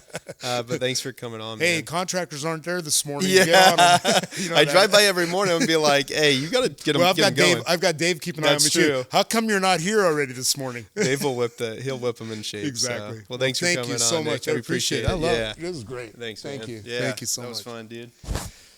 But thanks for coming on, man. Hey, contractors aren't there this morning. Yeah. I drive by every morning and be like, hey, you got to get them, going. I've got Dave keeping an eye on me too. How come you're not here already this morning? Dave will he'll whip them in shape. Exactly. So. Well, thanks for coming on. Thank you so much. Nick. I appreciate it. I love it. This is great. Thanks, Thank man. you. Yeah, Thank you so much. That was fun, dude.